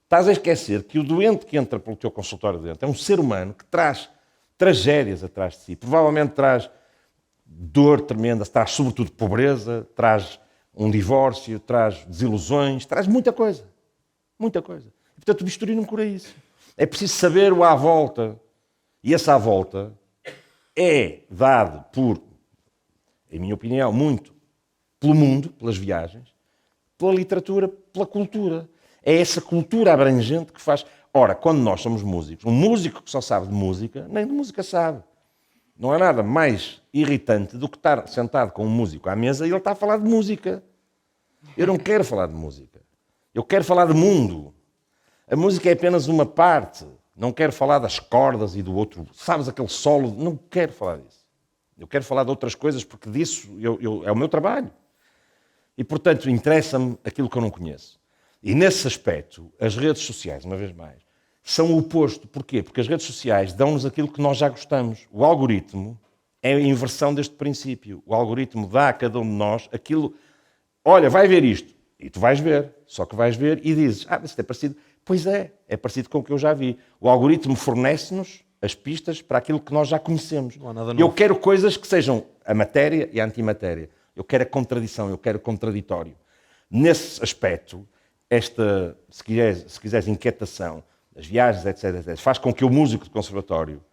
estás a esquecer que o doente que entra pelo teu consultório de dentro é um ser humano que traz tragédias atrás de si. Provavelmente traz dor tremenda, traz sobretudo pobreza, traz um divórcio, traz desilusões, traz muita coisa. Muita coisa. E, portanto, o bisturi não cura isso. É preciso saber o à volta. E esse à volta é dado por, em minha opinião, muito pelo mundo, pelas viagens, pela literatura, pela cultura. É essa cultura abrangente que faz... Ora, quando nós somos músicos, um músico que só sabe de música, nem de música sabe. Não há nada mais irritante do que estar sentado com um músico à mesa e ele está a falar de música. Eu não quero falar de música. Eu quero falar de mundo. A música é apenas uma parte. Não quero falar das cordas e do outro... Sabes, aquele solo? Não quero falar disso. Eu quero falar de outras coisas porque disso é o meu trabalho. E, portanto, interessa-me aquilo que eu não conheço. E, nesse aspecto, as redes sociais, uma vez mais, são o oposto. Porquê? Porque as redes sociais dão-nos aquilo que nós já gostamos. O algoritmo é a inversão deste princípio. O algoritmo dá a cada um de nós aquilo... Olha, vai ver isto. E tu vais ver. Só que vais ver e dizes, mas isto é parecido. Pois é parecido com o que eu já vi. O algoritmo fornece-nos as pistas para aquilo que nós já conhecemos. Não há nada novo. Eu quero coisas que sejam a matéria e a antimatéria. Eu quero a contradição, eu quero o contraditório. Nesse aspecto, esta, se quiseres, inquietação, as viagens, etc., faz com que o músico de conservatório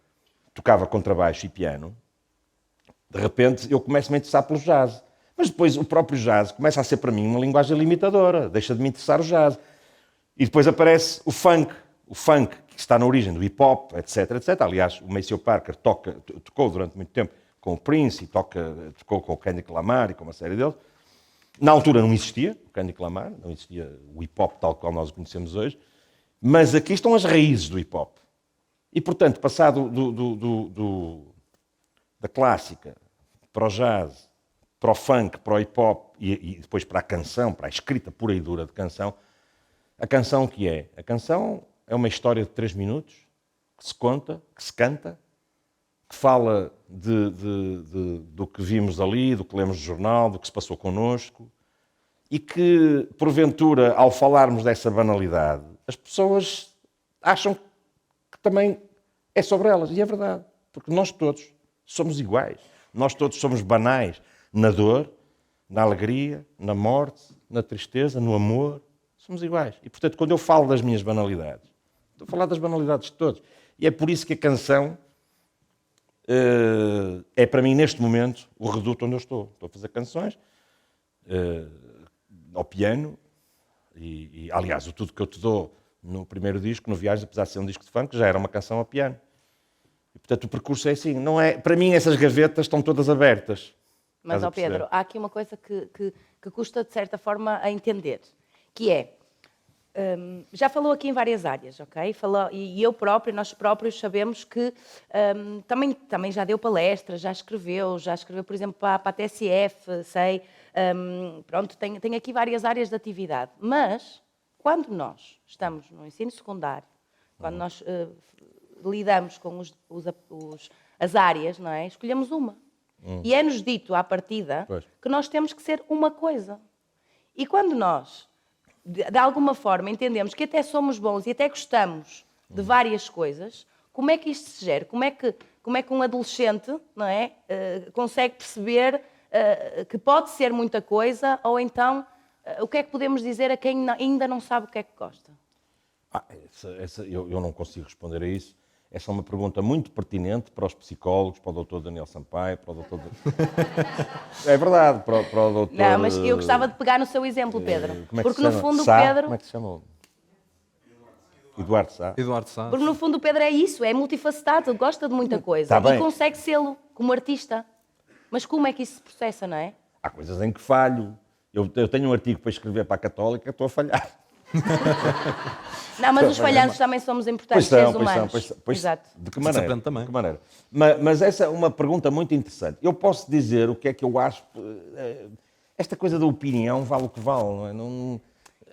tocava contrabaixo e piano, de repente eu começo a me interessar pelo jazz. Mas depois o próprio jazz começa a ser para mim uma linguagem limitadora, deixa de me interessar o jazz. E depois aparece o funk que está na origem do hip-hop, etc., etc. Aliás, o Maceo Parker tocou durante muito tempo com o Prince e tocou com o Kendrick Lamar e com uma série deles. Na altura não existia o Kendrick Lamar, não existia o hip-hop tal qual nós o conhecemos hoje, mas aqui estão as raízes do hip-hop. E, portanto, passado da clássica para o jazz, para o funk, para o hip-hop e depois para a canção, para a escrita pura e dura de canção, a canção o que é? A canção é uma história de 3 minutos, que se conta, que se canta, que fala do que vimos ali, do que lemos no jornal, do que se passou connosco, e que, porventura, ao falarmos dessa banalidade, as pessoas acham que também é sobre elas. E é verdade, porque nós todos somos iguais. Nós todos somos banais na dor, na alegria, na morte, na tristeza, no amor. Somos iguais. E, portanto, quando eu falo das minhas banalidades, estou a falar das banalidades de todos. E é por isso que a canção é, para mim, neste momento, o reduto onde eu estou. Estou a fazer canções ao piano e, aliás, o Tudo Que Eu Te Dou no primeiro disco, no Viagens, apesar de ser um disco de funk, já era uma canção ao piano. E, portanto, o percurso é assim. Não é, para mim, essas gavetas estão todas abertas. Mas, ó Pedro, há aqui uma coisa que custa, de certa forma, a entender, que é, já falou aqui em várias áreas, ok? E eu próprio, nós próprios sabemos que também já deu palestras, já escreveu, por exemplo, para a TSF, sei, pronto, tem aqui várias áreas de atividade. Mas, quando nós estamos no ensino secundário, quando nós lidamos com as áreas, não é? Escolhemos uma. E é-nos dito, à partida, que nós temos que ser uma coisa. E quando nós, de alguma forma, entendemos que até somos bons e até gostamos de várias coisas, como é que isto se gera? Como é que um adolescente, não é, consegue perceber que pode ser muita coisa, ou então, o que é que podemos dizer a quem ainda não sabe o que é que gosta? Eu não consigo responder a isso. Essa é uma pergunta muito pertinente para os psicólogos, para o Dr. Daniel Sampaio, para o Dr. É verdade, para o Dr. Não, mas eu gostava de pegar no seu exemplo, Pedro. Como é que porque se no chama? fundo Sá? o Pedro. Como é que se chama? Eduardo Sá. Eduardo Sá. Porque no fundo o Pedro é isso, é multifacetado, gosta de muita coisa Tá bem. e consegue sê-lo como artista. Mas como é que isso se processa, não é? Há coisas em que falho. Eu tenho um artigo para escrever para a Católica, estou a falhar. Não, mas os falhanços também somos importantes, seres humanos. Exato. De que Se maneira? aprende também. De que maneira? Mas essa é uma pergunta muito interessante. Eu posso dizer o que é que eu acho. Esta coisa da opinião vale o que vale, não é? Não,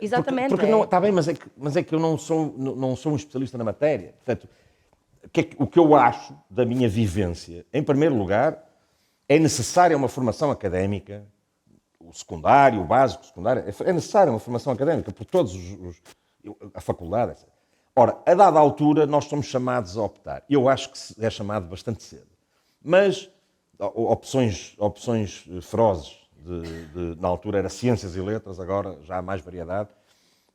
Exatamente. Porque não, está bem, mas é que eu não sou um especialista na matéria. Portanto, o que eu acho da minha vivência, em primeiro lugar, é necessária uma formação académica, o secundário, o básico, o secundário, é necessária uma formação académica por todos a faculdade. Etc. Ora, a dada altura, nós somos chamados a optar. Eu acho que é chamado bastante cedo. Mas opções ferozes, na altura era ciências e letras, agora já há mais variedade,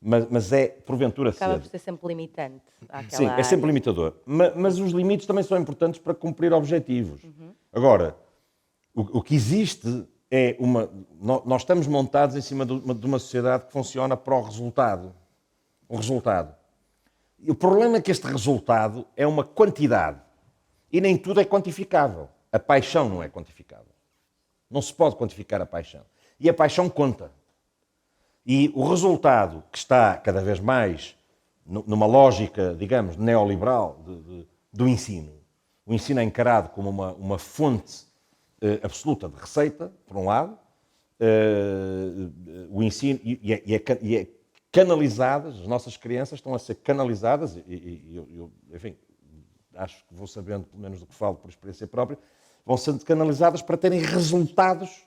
mas é porventura cedo. Acaba por ser sempre limitante. Sim, é sempre limitador. Mas os limites também são importantes para cumprir objetivos. Agora, o que existe é nós estamos montados em cima de uma sociedade que funciona para o resultado. Um resultado. E o problema é que este resultado é uma quantidade. E nem tudo é quantificável. A paixão não é quantificável. Não se pode quantificar a paixão. E a paixão conta. E o resultado que está cada vez mais numa lógica, digamos, neoliberal do ensino. O ensino é encarado como uma fonte absoluta de receita, por um lado. O ensino e é canalizadas, as nossas crianças estão a ser canalizadas, enfim, acho que vou sabendo pelo menos do que falo por experiência própria, vão sendo canalizadas para terem resultados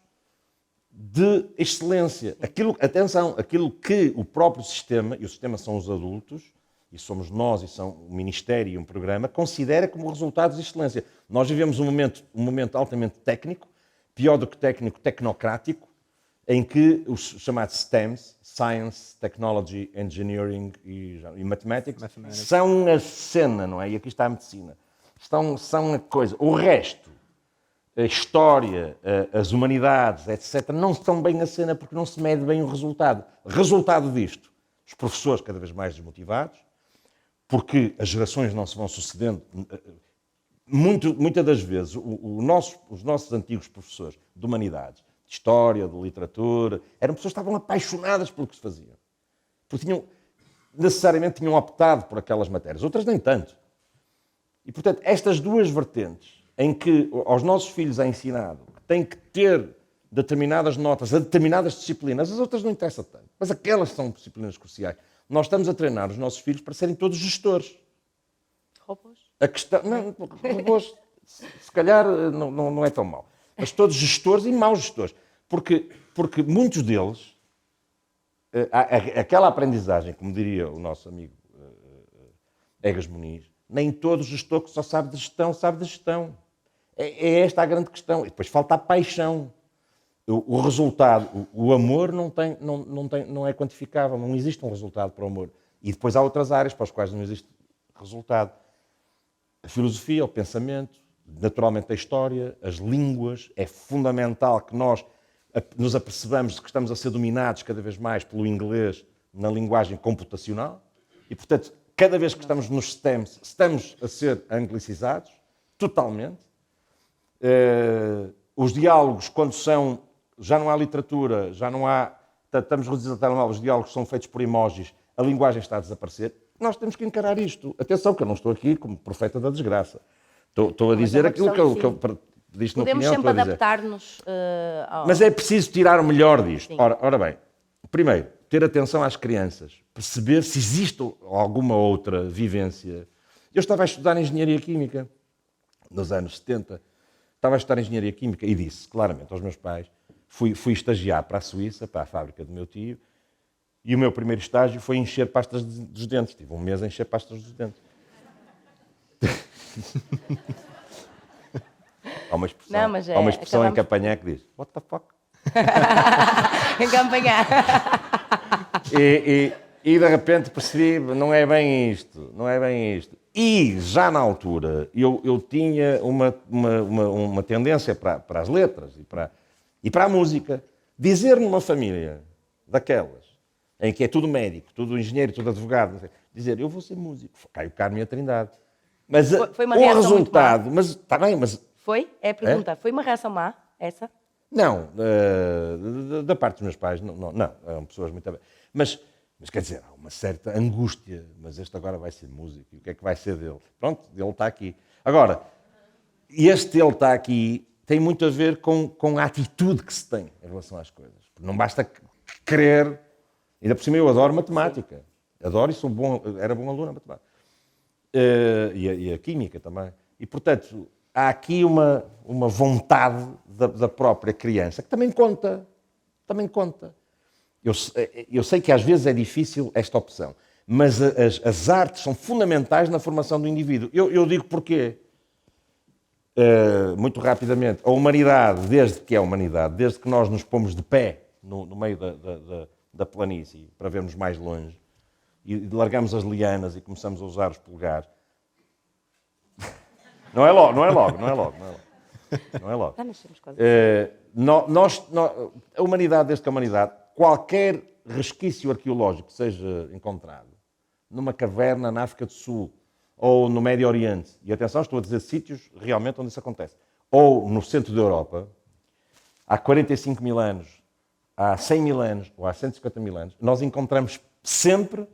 de excelência. Aquilo que o próprio sistema, e o sistema são os adultos, e somos nós, e são o Ministério e um programa, considera como resultados de excelência. Nós vivemos um momento altamente técnico, pior do que técnico, tecnocrático, em que os chamados STEMs, Science, Technology, Engineering e Mathematics, são a cena, não é? E aqui está a medicina. São a coisa. O resto, a história, as humanidades, etc., não estão bem a cena porque não se mede bem o resultado. Resultado disto, os professores cada vez mais desmotivados, porque as gerações não se vão sucedendo. Muitas das vezes, os nossos antigos professores de humanidades, de história, de literatura, eram pessoas que estavam apaixonadas pelo que se fazia. Porque necessariamente tinham optado por aquelas matérias. Outras nem tanto. E, portanto, estas duas vertentes em que aos nossos filhos é ensinado que têm que ter determinadas notas a determinadas disciplinas, as outras não interessam tanto. Mas aquelas são disciplinas cruciais. Nós estamos a treinar os nossos filhos para serem todos gestores. Robôs? A questão... Não, robôs, se calhar não é tão mau. Mas todos gestores e maus gestores. Porque muitos deles aquela aprendizagem, como diria o nosso amigo Egas Muniz, nem todo gestor que só sabe de gestão. É esta a grande questão. E depois falta a paixão. O resultado, o amor não é quantificável, não existe um resultado para o amor. E depois há outras áreas para as quais não existe resultado. A filosofia, o pensamento, naturalmente a história, as línguas. É fundamental que nós nos apercebamos de que estamos a ser dominados cada vez mais pelo inglês na linguagem computacional. E, portanto, cada vez que estamos nos STEMs, estamos a ser anglicizados, totalmente. Os diálogos, quando são... Já não há literatura, já não há... Estamos reduzidos a telemóvel, os diálogos são feitos por emojis, a linguagem está a desaparecer. Nós temos que encarar isto. Atenção, que eu não estou aqui como profeta da desgraça. Estou a dizer aquilo que eu disse na opinião. Podemos sempre adaptar-nos ao... Mas é preciso tirar o melhor disto. Ora bem, primeiro, ter atenção às crianças, perceber se existe alguma outra vivência. Eu estava a estudar Engenharia Química nos anos 70. Estava a estudar Engenharia Química e disse claramente aos meus pais, fui estagiar para a Suíça, para a fábrica do meu tio, e o meu primeiro estágio foi encher pastas dos dentes. Tive um mês a encher pastas dos dentes. Há uma expressão em Campanhã que diz, what the fuck? Em Campanhã. E de repente percebi, não é bem isto. E já na altura eu tinha uma tendência para as letras e para a música. Dizer numa família daquelas, em que é tudo médico, tudo engenheiro, tudo advogado, dizer eu vou ser músico, Caio Carmo e a Trindade. Mas foi uma o reação resultado, mas está bem, mas... Foi? É a pergunta. Foi uma reação má, essa? Não, da parte dos meus pais, não, eram pessoas muito bem. Mas quer dizer, há uma certa angústia, mas este agora vai ser músico, e o que é que vai ser dele? Pronto, ele está aqui. Agora, este ele está aqui tem muito a ver com a atitude que se tem em relação às coisas. Não basta querer, ainda por cima eu adoro matemática, adoro e era bom aluno na matemática. E a química também. E, portanto, há aqui uma vontade da própria criança, que também conta. Eu sei que às vezes é difícil esta opção, mas as artes são fundamentais na formação do indivíduo. Eu digo porquê. Muito rapidamente, a humanidade, desde que nós nos pomos de pé no meio da planície, para vermos mais longe, e largamos as lianas e começamos a usar os polegares. Não é logo. A humanidade, desde que a humanidade, qualquer resquício arqueológico que seja encontrado numa caverna na África do Sul ou no Médio Oriente, e atenção, estou a dizer sítios realmente onde isso acontece, ou no centro da Europa, há 45 mil anos, há 100 mil anos ou há 150 mil anos, nós encontramos sempre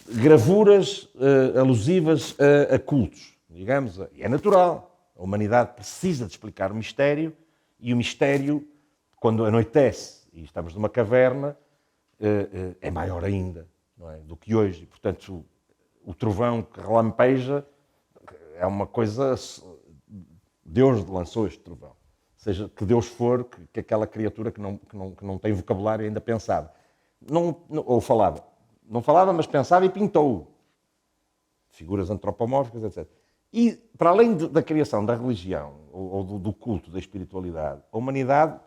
gravuras alusivas a cultos, digamos, e é natural. A humanidade precisa de explicar o mistério, e o mistério, quando anoitece e estamos numa caverna, é maior ainda, não é, do que hoje. E, portanto, o trovão que relampeja é uma coisa... Deus lançou este trovão. Seja que Deus for, que aquela criatura que não tem vocabulário ainda pensava. Ou falava. Não falava, mas pensava e pintou. Figuras antropomórficas, etc. E, para além da criação da religião, ou do culto, da espiritualidade, a humanidade,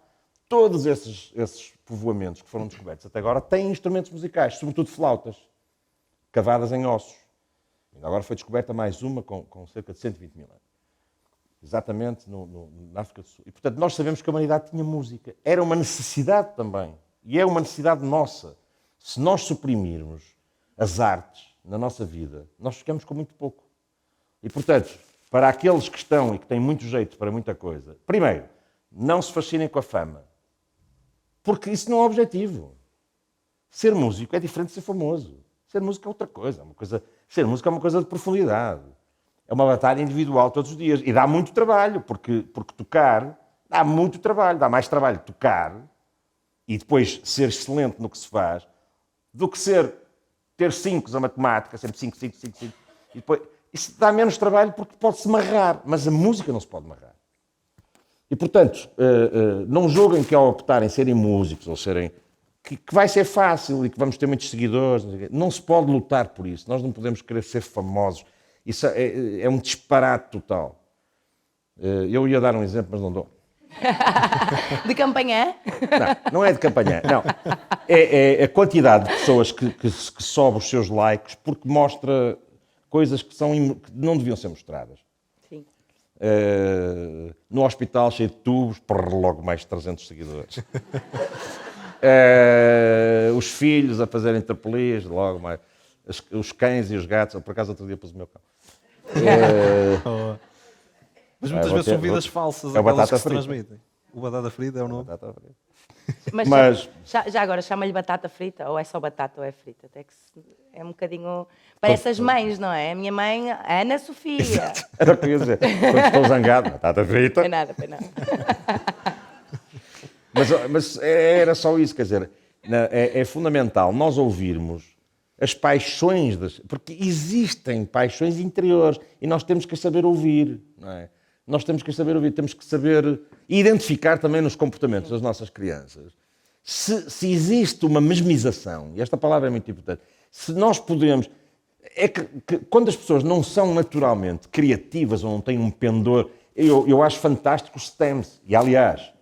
todos esses povoamentos que foram descobertos até agora, têm instrumentos musicais, sobretudo flautas, cavadas em ossos. Ainda agora foi descoberta mais uma com cerca de 120 mil anos. Exatamente na África do Sul. E, portanto, nós sabemos que a humanidade tinha música. Era uma necessidade também. E é uma necessidade nossa. Se nós suprimirmos as artes na nossa vida, nós ficamos com muito pouco. E, portanto, para aqueles que estão e que têm muito jeito para muita coisa, primeiro, não se fascinem com a fama. Porque isso não é objetivo. Ser músico é diferente de ser famoso. Ser músico é outra coisa. Ser músico é uma coisa de profundidade. É uma batalha individual todos os dias. E dá muito trabalho, porque tocar dá muito trabalho. Dá mais trabalho tocar e depois ser excelente no que se faz do que ter 5 a matemática, sempre 5. E depois, isso dá menos trabalho porque pode-se marrar, mas a música não se pode marrar. E, portanto, não julguem que ao optarem serem músicos ou serem que vai ser fácil e que vamos ter muitos seguidores. Não se pode lutar por isso. Nós não podemos querer ser famosos. Isso é um disparate total. Eu ia dar um exemplo, mas não dou. De campanhã? Não é de campanha. Não. É a quantidade de pessoas que sobe os seus likes porque mostra coisas que não deviam ser mostradas. Sim. No hospital cheio de tubos, logo mais 300 seguidores. Os filhos a fazerem terpelias, logo mais. Os cães e os gatos. Por acaso outro dia pus o meu cão. Mas muitas vezes são vidas falsas, é aquelas que se frita. transmitem. O batata frita é o nome. Batata frita. Mas já agora, chama-lhe batata frita? Ou é só batata ou é frita? Até que é um bocadinho... Parece as mães, não é? A minha mãe, a Ana Sofia. Era o que eu ia dizer. Quando estou zangado, batata frita. Foi nada, foi nada. Mas era só isso, quer dizer, é fundamental nós ouvirmos as paixões, porque existem paixões interiores e nós temos que saber ouvir, não é? Nós temos que saber ouvir, temos que saber identificar também nos comportamentos das nossas crianças. Se existe uma mesmização, e esta palavra é muito importante, se nós podemos... É que quando as pessoas não são naturalmente criativas ou não têm um pendor... Eu acho fantástico os STEMs, e aliás,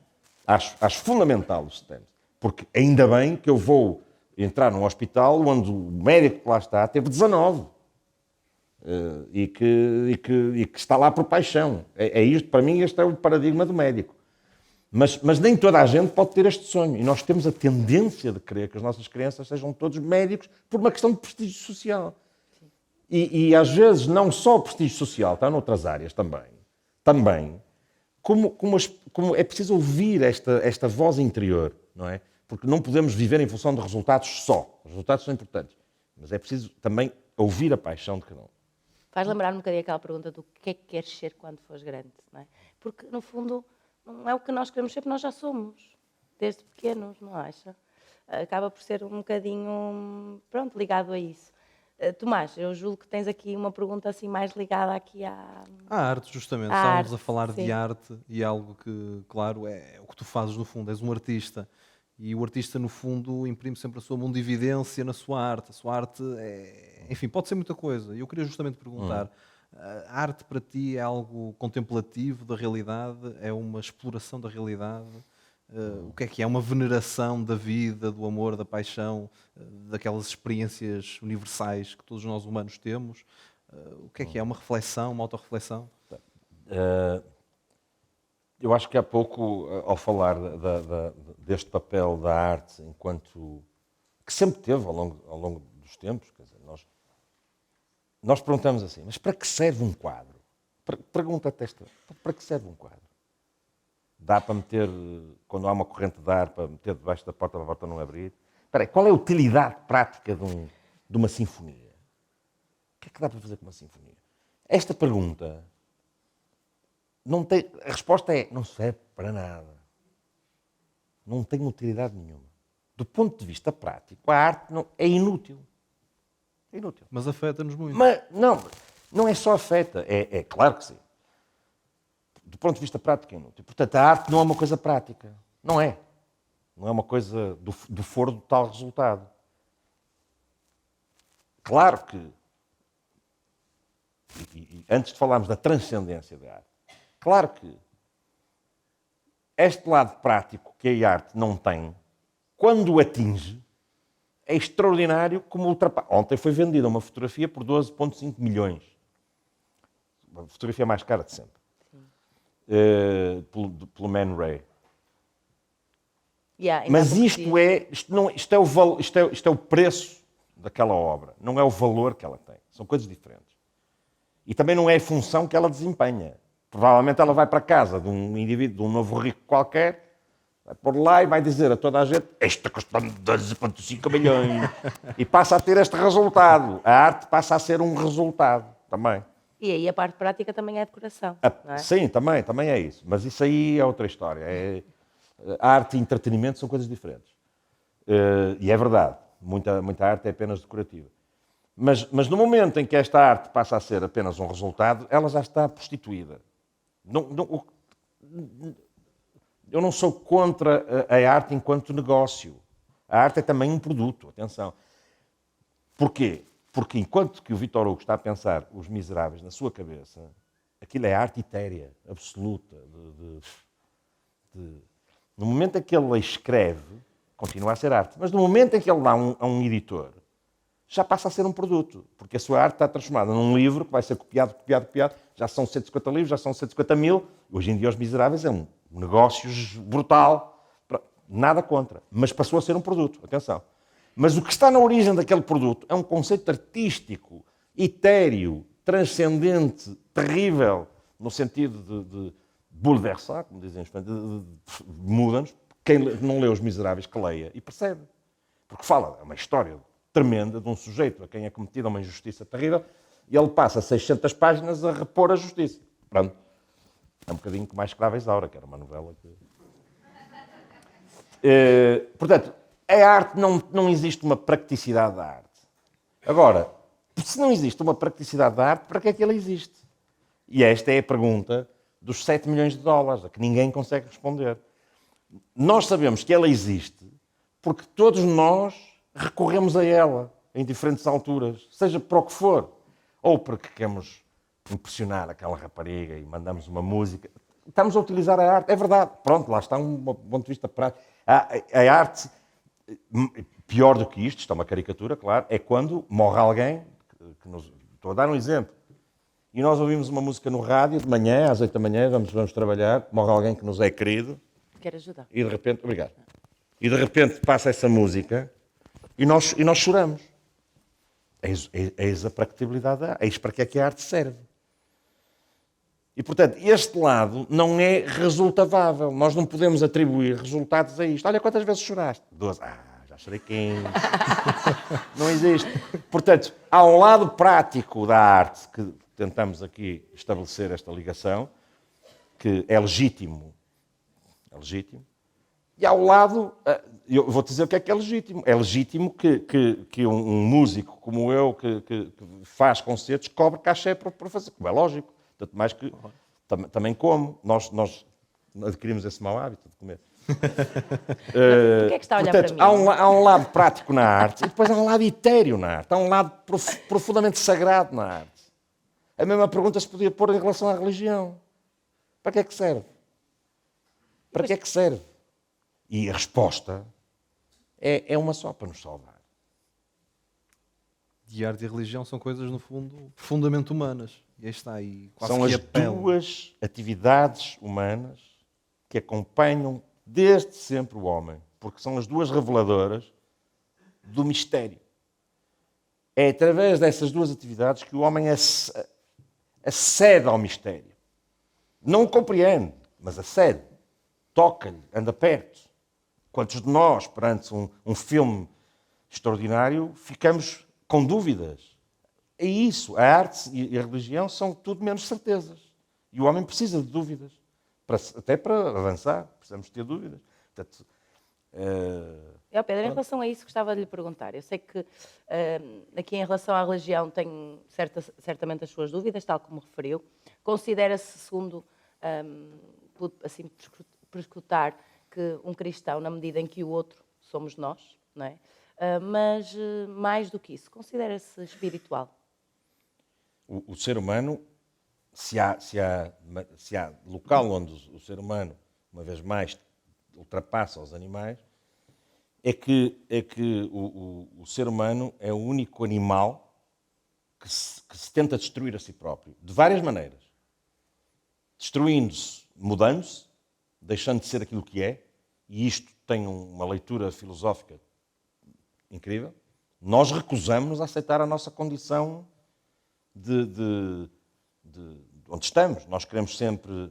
acho fundamental os STEMs, porque ainda bem que eu vou entrar num hospital onde o médico que lá está teve 19 e que está lá por paixão. Isto, para mim, este é o paradigma do médico. Mas nem toda a gente pode ter este sonho. E nós temos a tendência de querer que as nossas crianças sejam todos médicos por uma questão de prestígio social. E às vezes, não só o prestígio social, está noutras áreas também, como é preciso ouvir esta voz interior, não é? Porque não podemos viver em função de resultados só. Os resultados são importantes. Mas é preciso também ouvir a paixão de cada um. Faz lembrar-me um bocadinho aquela pergunta do que é que queres ser quando fores grande, não é? Porque, no fundo, não é o que nós queremos ser, porque nós já somos, desde pequenos, não acha? Acaba por ser um bocadinho, pronto, ligado a isso. Tomás, eu julgo que tens aqui uma pergunta assim mais ligada aqui à... A arte, justamente. À Estávamos arte, a falar sim. de arte e algo que, claro, é o que tu fazes no fundo. És um artista. E o artista, no fundo, imprime sempre a sua mundividência na sua arte. A sua arte, enfim, pode ser muita coisa. E eu queria justamente perguntar, a arte para ti é algo contemplativo da realidade? É uma exploração da realidade? O que é? É uma veneração da vida, do amor, da paixão, daquelas experiências universais que todos nós humanos temos? O que é? É uma reflexão, uma autorreflexão? Eu acho que há pouco, ao falar deste papel da arte enquanto... que sempre teve ao longo dos tempos, quer dizer, nós perguntamos assim, mas para que serve um quadro? Pergunta-te esta, para que serve um quadro? Dá para meter, quando há uma corrente de ar, para meter debaixo da porta para a porta não abrir? Espera aí, qual é a utilidade prática de uma sinfonia? O que é que dá para fazer com uma sinfonia? Esta pergunta... a resposta é, não serve para nada. Não tem utilidade nenhuma. Do ponto de vista prático, a arte é inútil. É inútil. Mas afeta-nos muito. Mas não é só afeta, é claro que sim. Do ponto de vista prático é inútil. Portanto, a arte não é uma coisa prática. Não é. Não é uma coisa do foro do tal resultado. Claro que, e antes de falarmos da transcendência da arte, claro que este lado prático que a arte não tem, quando o atinge, é extraordinário como ultrapassa. Ontem foi vendida uma fotografia por 12,5 milhões. A fotografia mais cara de sempre. Pelo Man Ray. Mas isto é o preço daquela obra. Não é o valor que ela tem. São coisas diferentes. E também não é a função que ela desempenha. Provavelmente ela vai para casa de um indivíduo, de um novo rico qualquer, vai pôr lá e vai dizer a toda a gente esta custa-me 12,5 milhões. E passa a ter este resultado. A arte passa a ser um resultado também. E aí a parte prática também é a decoração, não é? Sim, também é isso. Mas isso aí é outra história. Arte e entretenimento são coisas diferentes. E é verdade. Muita arte é apenas decorativa. Mas no momento em que esta arte passa a ser apenas um resultado, ela já está prostituída. Eu não sou contra a arte enquanto negócio. A arte é também um produto, atenção. Porquê? Porque enquanto que o Victor Hugo está a pensar Os Miseráveis na sua cabeça, aquilo é arte etérea, absoluta. No momento em que ele escreve, continua a ser arte. Mas no momento em que ele dá a um editor, já passa a ser um produto. Porque a sua arte está transformada num livro que vai ser copiado. Já são 150 livros, já são 150 mil. Hoje em dia, Os Miseráveis é um negócio brutal. Nada contra. Mas passou a ser um produto. Atenção. Mas o que está na origem daquele produto é um conceito artístico, etéreo, transcendente, terrível, no sentido de bouleversar, como dizem os espanhóis, muda-nos. Quem não lê Os Miseráveis, que leia e percebe. Porque fala, é uma história tremenda de um sujeito a quem é cometida uma injustiça terrível e ele passa 600 páginas a repor a justiça. Pronto. É um bocadinho como a Escrava Isaura, que era uma novela que... portanto, a arte não existe uma praticidade da arte. Agora, se não existe uma praticidade da arte, para que é que ela existe? E esta é a pergunta dos 7 milhões de dólares, a que ninguém consegue responder. Nós sabemos que ela existe porque todos nós recorremos a ela em diferentes alturas, seja para o que for. Ou porque queremos impressionar aquela rapariga e mandamos uma música. Estamos a utilizar a arte, é verdade. Pronto, lá está um ponto de vista prático. A arte... Pior do que isto é uma caricatura, claro, é quando morre alguém, estou a dar um exemplo, e nós ouvimos uma música no rádio, de manhã, às 8 da manhã, vamos trabalhar, morre alguém que nos é querido. Quero ajudar. E de repente, obrigado. E de repente passa essa música e nós choramos. Eis a praticidade da arte, eis para que é que a arte serve. E, portanto, este lado não é resultavável. Nós não podemos atribuir resultados a isto. Olha, quantas vezes choraste? 12. Já chorei 15. Não existe. Portanto, há um lado prático da arte que tentamos aqui estabelecer esta ligação, que é legítimo. É legítimo. E há o lado... Eu vou-te dizer o que é legítimo. É legítimo que um músico como eu, que faz concertos, cobre cachê para fazer. Como é lógico. Tanto mais que também como. Nós adquirimos esse mau hábito de comer. Porquê é que está a olhar portanto, para mim? há um lado prático na arte e depois há um lado etéreo na arte. Há um lado profundamente sagrado na arte. A mesma pergunta se podia pôr em relação à religião. Para que é que serve? Para que é que serve? E a resposta é uma só, para nos salvar. E arte e religião são coisas, no fundo, profundamente humanas. E aí está aí, quase São que as apelo. duas atividades humanas que acompanham desde sempre o homem, porque são as duas reveladoras do mistério. É através dessas duas atividades que o homem acede ao mistério. Não o compreende, mas acede. Toca-lhe, anda perto. Quantos de nós, perante um filme extraordinário, ficamos com dúvidas? É isso. A arte e a religião são tudo menos certezas. E o homem precisa de dúvidas. Até para avançar, precisamos ter dúvidas. Portanto, Pedro, em relação a isso, gostava de lhe perguntar. Eu sei que aqui em relação à religião tem certamente as suas dúvidas, tal como referiu. Considera-se, segundo, assim, prescrutar, que um cristão, na medida em que o outro somos nós, não é? Mas mais do que isso, considera-se espiritual? O ser humano, se há local onde o ser humano, uma vez mais, ultrapassa os animais, é que o ser humano é o único animal que se tenta destruir a si próprio, de várias maneiras. Destruindo-se, mudando-se, deixando de ser aquilo que é, e isto tem uma leitura filosófica incrível. Nós recusamos-nos a aceitar a nossa condição de onde estamos. Nós queremos sempre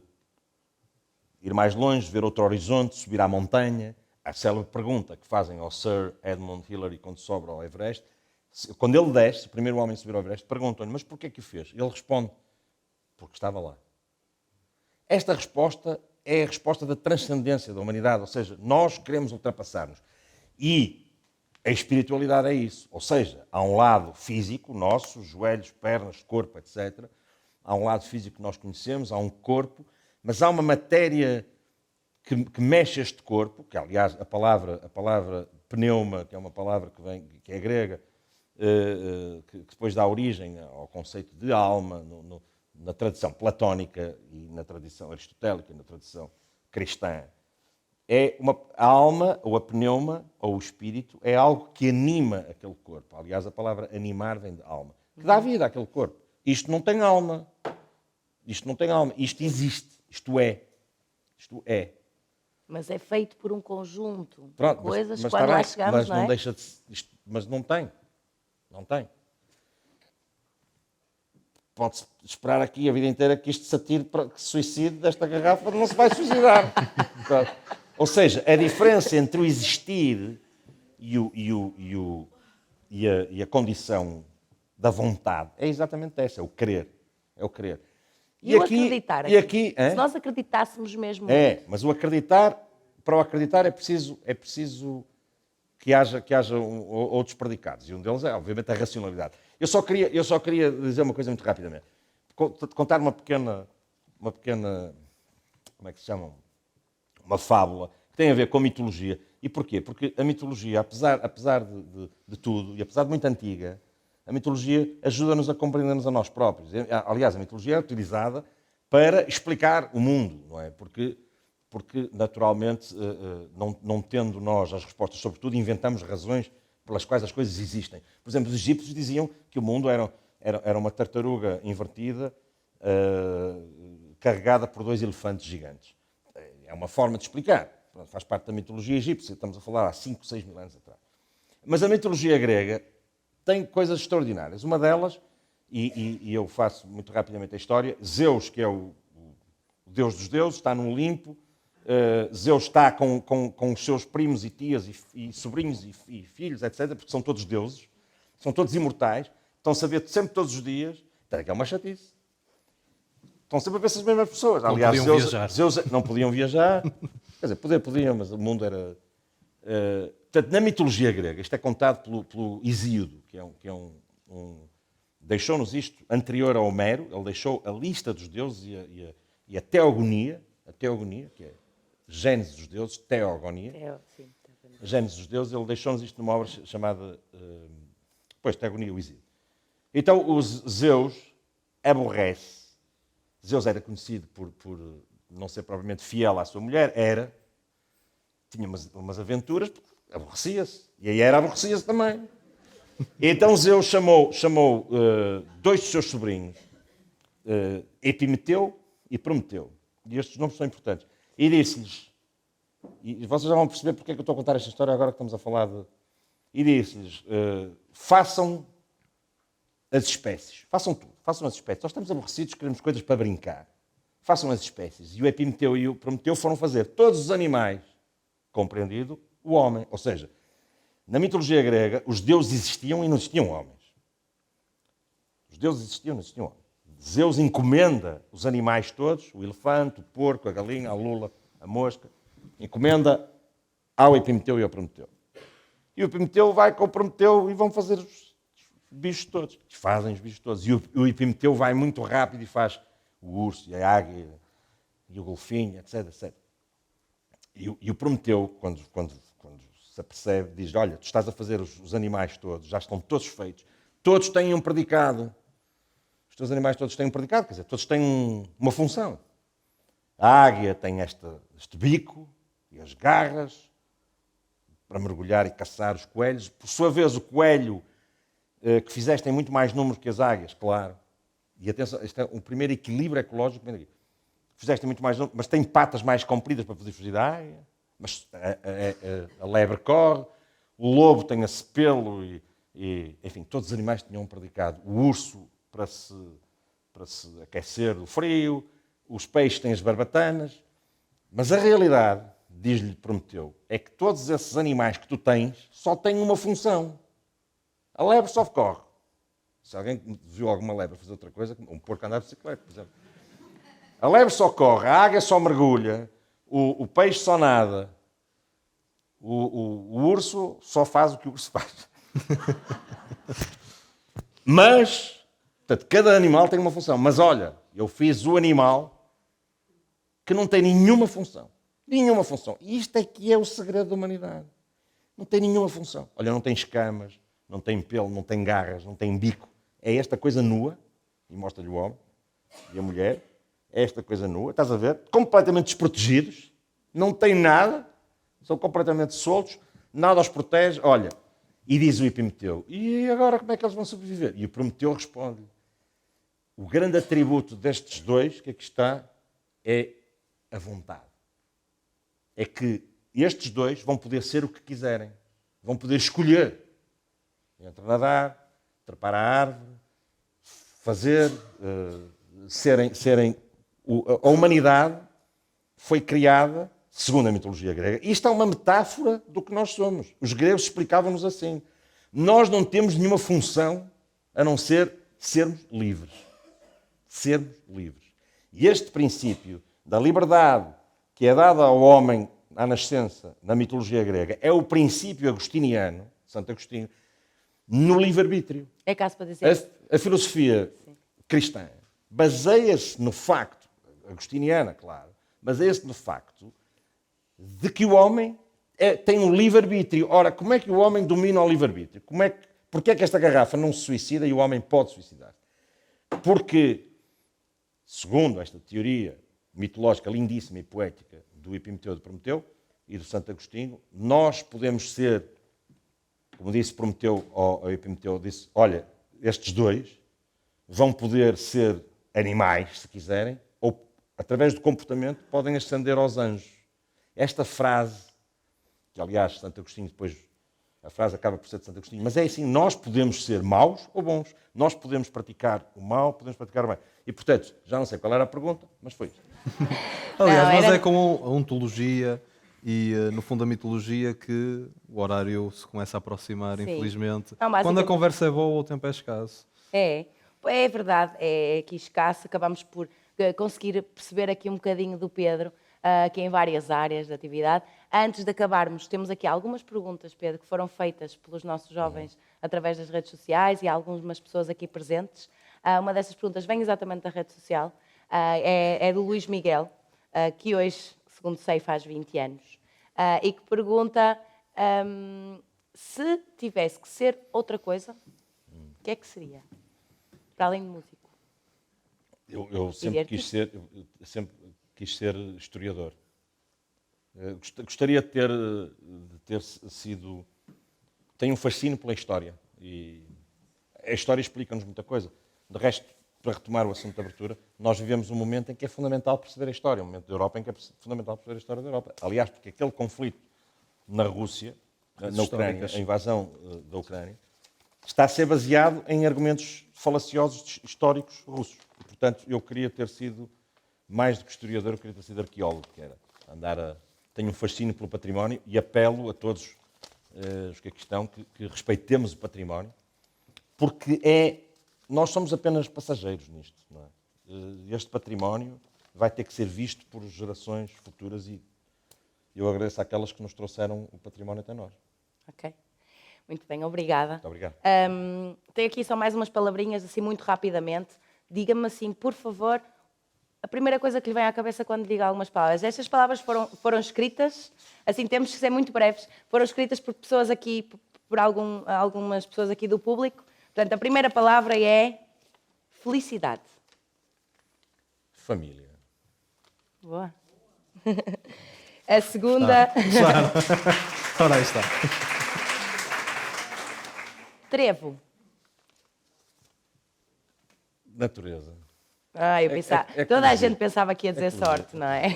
ir mais longe, ver outro horizonte, subir à montanha. A célebre pergunta que fazem ao Sir Edmund Hillary quando sobe ao Everest, quando ele desce, o primeiro homem a subir ao Everest, perguntam-lhe, mas porquê que o fez? Ele responde, porque estava lá. Esta resposta é a resposta da transcendência da humanidade, ou seja, nós queremos ultrapassar-nos. E a espiritualidade é isso, ou seja, há um lado físico nosso, joelhos, pernas, corpo, etc. Há um lado físico que nós conhecemos, há um corpo, mas há uma matéria que mexe este corpo, que aliás a palavra pneuma, que é uma palavra que é grega, que depois dá origem ao conceito de alma na tradição platónica e na tradição aristotélica e na tradição cristã. A alma, ou a pneuma, ou o espírito, é algo que anima aquele corpo. Aliás, a palavra animar vem de alma. Que dá vida àquele corpo. Isto não tem alma. Isto não tem alma. Isto existe. Isto é. Isto é. Mas é feito por um conjunto Pronto, de coisas mas quando está lá bem, chegamos, mas não é? deixa de... Mas não tem. Não tem. Pode-se esperar aqui a vida inteira que isto se atire, que se suicide desta garrafa, não se vai suicidar. Ou seja, a diferença entre o existir e a condição da vontade é exatamente essa, é o querer. É o querer. E o acreditar. E aqui se nós acreditássemos mesmo. Mas o acreditar, para o acreditar é preciso que haja outros predicados. E um deles é, obviamente, a racionalidade. Eu só queria dizer uma coisa muito rapidamente. Contar uma pequena, como é que se chama? Uma fábula, que tem a ver com a mitologia. E porquê? Porque a mitologia, apesar de tudo, e apesar de muito antiga, a mitologia ajuda-nos a compreender-nos a nós próprios. Aliás, a mitologia é utilizada para explicar o mundo, não é? Porque naturalmente, não tendo nós as respostas sobre tudo, inventamos razões pelas quais as coisas existem. Por exemplo, os egípcios diziam que o mundo era uma tartaruga invertida, carregada por 2 elefantes gigantes. É uma forma de explicar. Pronto, faz parte da mitologia egípcia, estamos a falar há 5, 6 mil anos atrás. Mas a mitologia grega tem coisas extraordinárias. Uma delas, e eu faço muito rapidamente a história, Zeus, que é o deus dos deuses, está no Olimpo. Zeus está com os seus primos e tias e sobrinhos e filhos, etc., porque são todos deuses, são todos imortais, estão-se a ver sempre todos os dias. É uma chatice. Estão sempre a ver essas mesmas pessoas. Aliás, não podiam viajar. Zeus não podiam viajar. Quer dizer, podiam, mas o mundo era... Portanto, na mitologia grega, isto é contado pelo Hesíodo, que é deixou-nos isto anterior a Homero. Ele deixou a lista dos deuses e a teogonia, que é Gênesis dos deuses, teogonia. A Gênesis dos deuses, ele deixou-nos isto numa obra chamada, teogonia, o Hesíodo. Então, o Zeus aborrece. Zeus era conhecido por não ser propriamente fiel à sua mulher, tinha umas aventuras, aborrecia-se. E a Hera aborrecia-se também. E então Zeus chamou 2 dos seus sobrinhos, Epimeteu e Prometeu. E estes nomes são importantes. E disse-lhes, e vocês já vão perceber porque é que eu estou a contar esta história agora que estamos a falar de... E disse-lhes, façam as espécies. Façam tudo. Façam as espécies. Nós estamos aborrecidos, queremos coisas para brincar. Façam as espécies. E o Epimeteu e o Prometeu foram fazer todos os animais, compreendido o homem. Ou seja, na mitologia grega, os deuses existiam e não existiam homens. Os deuses existiam e não existiam homens. Zeus encomenda os animais todos, o elefante, o porco, a galinha, a lula, a mosca, encomenda ao Epimeteu e ao Prometeu. E o Epimeteu vai com o Prometeu e vão fazer os bichos todos. Fazem os bichos todos. E o Epimeteu vai muito rápido e faz o urso, e a águia, e o golfinho, etc, etc. E o Prometeu, quando se apercebe, diz, olha, tu estás a fazer os animais todos, já estão todos feitos, todos têm um predicado. Os teus animais todos têm um predicado, quer dizer, todos têm uma função. A águia tem este bico e as garras para mergulhar e caçar os coelhos. Por sua vez, o coelho que fizeste tem muito mais número que as águias, claro. E atenção, este é o primeiro equilíbrio ecológico. Fizeste muito mais número, mas tem patas mais compridas para poder fugir da águia. Mas a lebre corre. O lobo tem esse pelo e enfim, todos os animais tinham um predicado. O urso para se aquecer do frio, os peixes têm as barbatanas, mas a realidade, diz-lhe Prometeu, é que todos esses animais que tu tens só têm uma função. A lebre só corre. Se alguém viu alguma lebre fazer outra coisa, um porco andar de bicicleta, por exemplo. A lebre só corre, a águia só mergulha, o peixe só nada, o urso só faz o que o urso faz. Mas... Portanto, cada animal tem uma função. Mas olha, eu fiz o animal que não tem nenhuma função. Nenhuma função. E isto é que é o segredo da humanidade. Não tem nenhuma função. Olha, não tem escamas, não tem pelo, não tem garras, não tem bico. É esta coisa nua, e mostra-lhe o homem e a mulher, é esta coisa nua, estás a ver? Completamente desprotegidos, não têm nada, são completamente soltos, nada os protege. Olha, e diz o Epimeteu, e agora como é que eles vão sobreviver? E o Prometeu responde, o grande atributo destes dois, que aqui está, é a vontade. É que estes dois vão poder ser o que quiserem, vão poder escolher entre nadar, trepar a árvore, fazer, serem. A humanidade foi criada, segundo a mitologia grega. Isto é uma metáfora do que nós somos. Os gregos explicavam-nos assim. Nós não temos nenhuma função a não ser sermos livres. Sermos livres. E este princípio da liberdade que é dada ao homem à nascença na mitologia grega é o princípio agostiniano, Santo Agostinho, no livre-arbítrio. É caso para dizer. A filosofia cristã baseia-se no facto, agostiniana, claro, baseia-se no facto de que o homem tem um livre-arbítrio. Ora, como é que o homem domina o livre-arbítrio? Porquê é que esta garrafa não se suicida e o homem pode suicidar? Porque, segundo esta teoria mitológica lindíssima e poética do Epimeteu de Prometeu e do Santo Agostinho, nós podemos ser, como disse Prometeu ao Epimeteu, disse, olha, estes dois vão poder ser animais, se quiserem, ou, através do comportamento, podem ascender aos anjos. Esta frase, que aliás Santo Agostinho depois, a frase acaba por ser de Santo Agostinho, mas é assim, nós podemos ser maus ou bons, nós podemos praticar o mal, podemos praticar o bem. E, portanto, já não sei qual era a pergunta, mas foi isso. Aliás, mas é com a ontologia e, no fundo, a mitologia que o horário se começa a aproximar, Sim. infelizmente. Não, Quando a conversa é boa, o tempo é escasso. É verdade, é aqui escasso. Acabamos por conseguir perceber aqui um bocadinho do Pedro, aqui em várias áreas de atividade. Antes de acabarmos, temos aqui algumas perguntas, Pedro, que foram feitas pelos nossos jovens através das redes sociais e algumas pessoas aqui presentes. Uma dessas perguntas vem exatamente da rede social, é do Luís Miguel, que hoje, segundo sei, faz 20 anos, e que pergunta se tivesse que ser outra coisa, o que é que seria? Para além de músico. Eu sempre quis ser historiador. Gostaria de ter sido... Tenho um fascínio pela história. E a história explica-nos muita coisa. De resto, para retomar o assunto da abertura, nós vivemos um momento em que é fundamental perceber a história. Um momento da Europa em que é fundamental perceber a história da Europa. Aliás, porque aquele conflito na Rússia, na Ucrânia, a invasão da Ucrânia, está a ser baseado em argumentos falaciosos históricos russos. E, portanto, eu queria ter sido, mais do que historiador, eu queria ter sido arqueólogo, que era tenho um fascínio pelo património e apelo a todos os que aqui estão que respeitemos o património, porque nós somos apenas passageiros nisto. Não é? Este património vai ter que ser visto por gerações futuras e eu agradeço àquelas que nos trouxeram o património até nós. Ok. Muito bem, obrigada. Muito obrigado. Tenho aqui só mais umas palavrinhas, assim, muito rapidamente. Diga-me assim, por favor, a primeira coisa que lhe vem à cabeça quando diga algumas palavras. Estas palavras foram escritas, assim, temos que ser muito breves, foram escritas por pessoas aqui, por algumas pessoas aqui do público. Portanto, a primeira palavra é felicidade. Família. Boa. A segunda... Claro. Ora, aí está. Trevo. Natureza. Eu pensava, toda a gente pensava que ia dizer sorte, não é?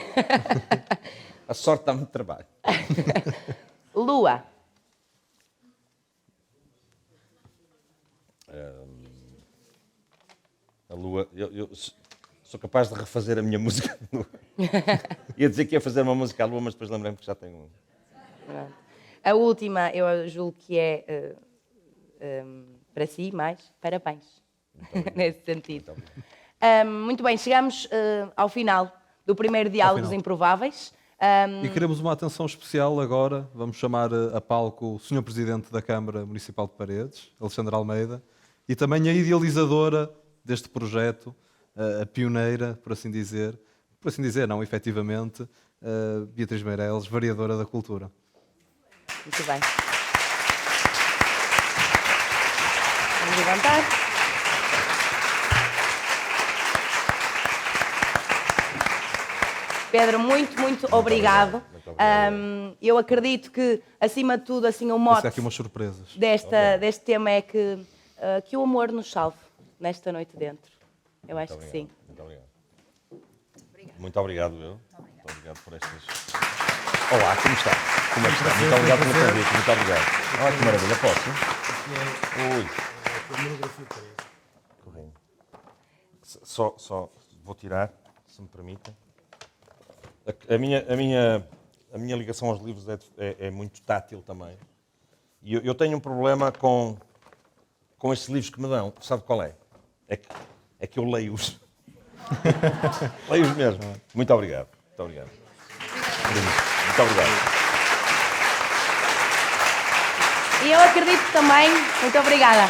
A sorte dá muito trabalho. Lua. A lua, eu sou capaz de refazer a minha música. Ia dizer que ia fazer uma música à lua, mas depois lembrei-me que já tenho uma. A última, eu julgo que é para si, mais parabéns, nesse sentido. Muito bem, chegamos ao final do primeiro Diálogos Improváveis. E queremos uma atenção especial agora. Vamos chamar a palco o Sr. Presidente da Câmara Municipal de Paredes, Alexandra Almeida, e também a idealizadora deste projeto, a pioneira, por assim dizer, por assim dizer, não efetivamente, Beatriz Meireles, vereadora da Cultura. Muito bem. Vamos levantar. Pedro, muito obrigado. Eu acredito que, acima de tudo, assim, o mote aqui umas surpresas. deste tema é que o amor nos salve nesta noite dentro. Eu acho que sim. Muito obrigado. Muito obrigado, eu. Muito obrigado por estas... Olá, como está? Como é que está? Muito obrigado pelo convite, muito obrigado. Olha que maravilha, posso? Ui. Correndo. Só vou tirar, se me permitem. A minha ligação aos livros é muito tátil também. E eu tenho um problema com estes livros que me dão. Sabe qual é? É que eu leio-os. Leio-os mesmo. Muito obrigado. Muito obrigado. Muito obrigado. E eu acredito também... Muito obrigada.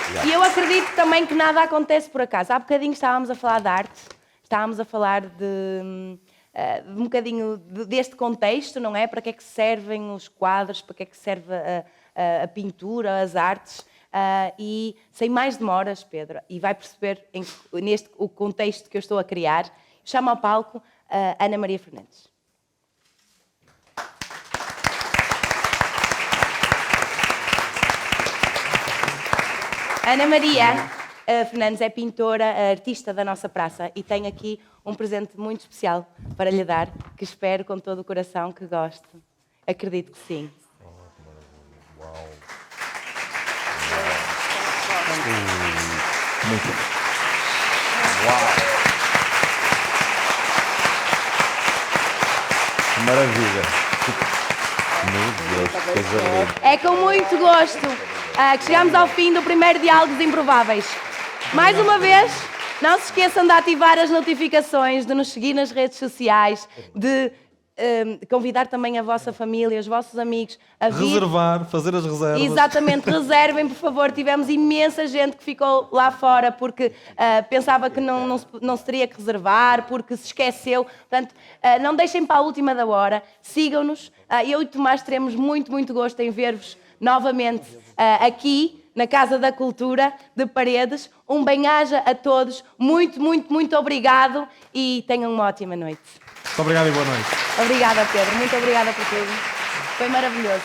Obrigado. E eu acredito também que nada acontece por acaso. Há bocadinho estávamos a falar de arte, estávamos a falar de um bocadinho deste contexto, não é? Para que é que servem os quadros, para que é que serve a pintura, as artes. E sem mais demoras, Pedro, e vai perceber o contexto que eu estou a criar, chamo ao palco Ana Maria Fernandes. Ana Maria Fernandes é pintora, artista da nossa praça e tem aqui um presente muito especial para lhe dar, que espero com todo o coração que goste. Acredito que sim. Uau. Muito. Uau. Que maravilha. Meu Deus, que coisa linda. É com muito gosto que chegamos ao fim do primeiro Diálogos Improváveis. Mais uma vez, não se esqueçam de ativar as notificações, de nos seguir nas redes sociais, de convidar também a vossa família, os vossos amigos a vir. Reservar, fazer as reservas. Exatamente, reservem, por favor. Tivemos imensa gente que ficou lá fora porque pensava que não se teria que reservar, porque se esqueceu. Portanto, não deixem para a última da hora. Sigam-nos. Eu e o Tomás teremos muito gosto em ver-vos novamente aqui na Casa da Cultura de Paredes. Um bem-aja a todos. Muito obrigado e tenham uma ótima noite. Muito obrigado e boa noite. Obrigada, Pedro. Muito obrigada por tudo. Foi maravilhoso.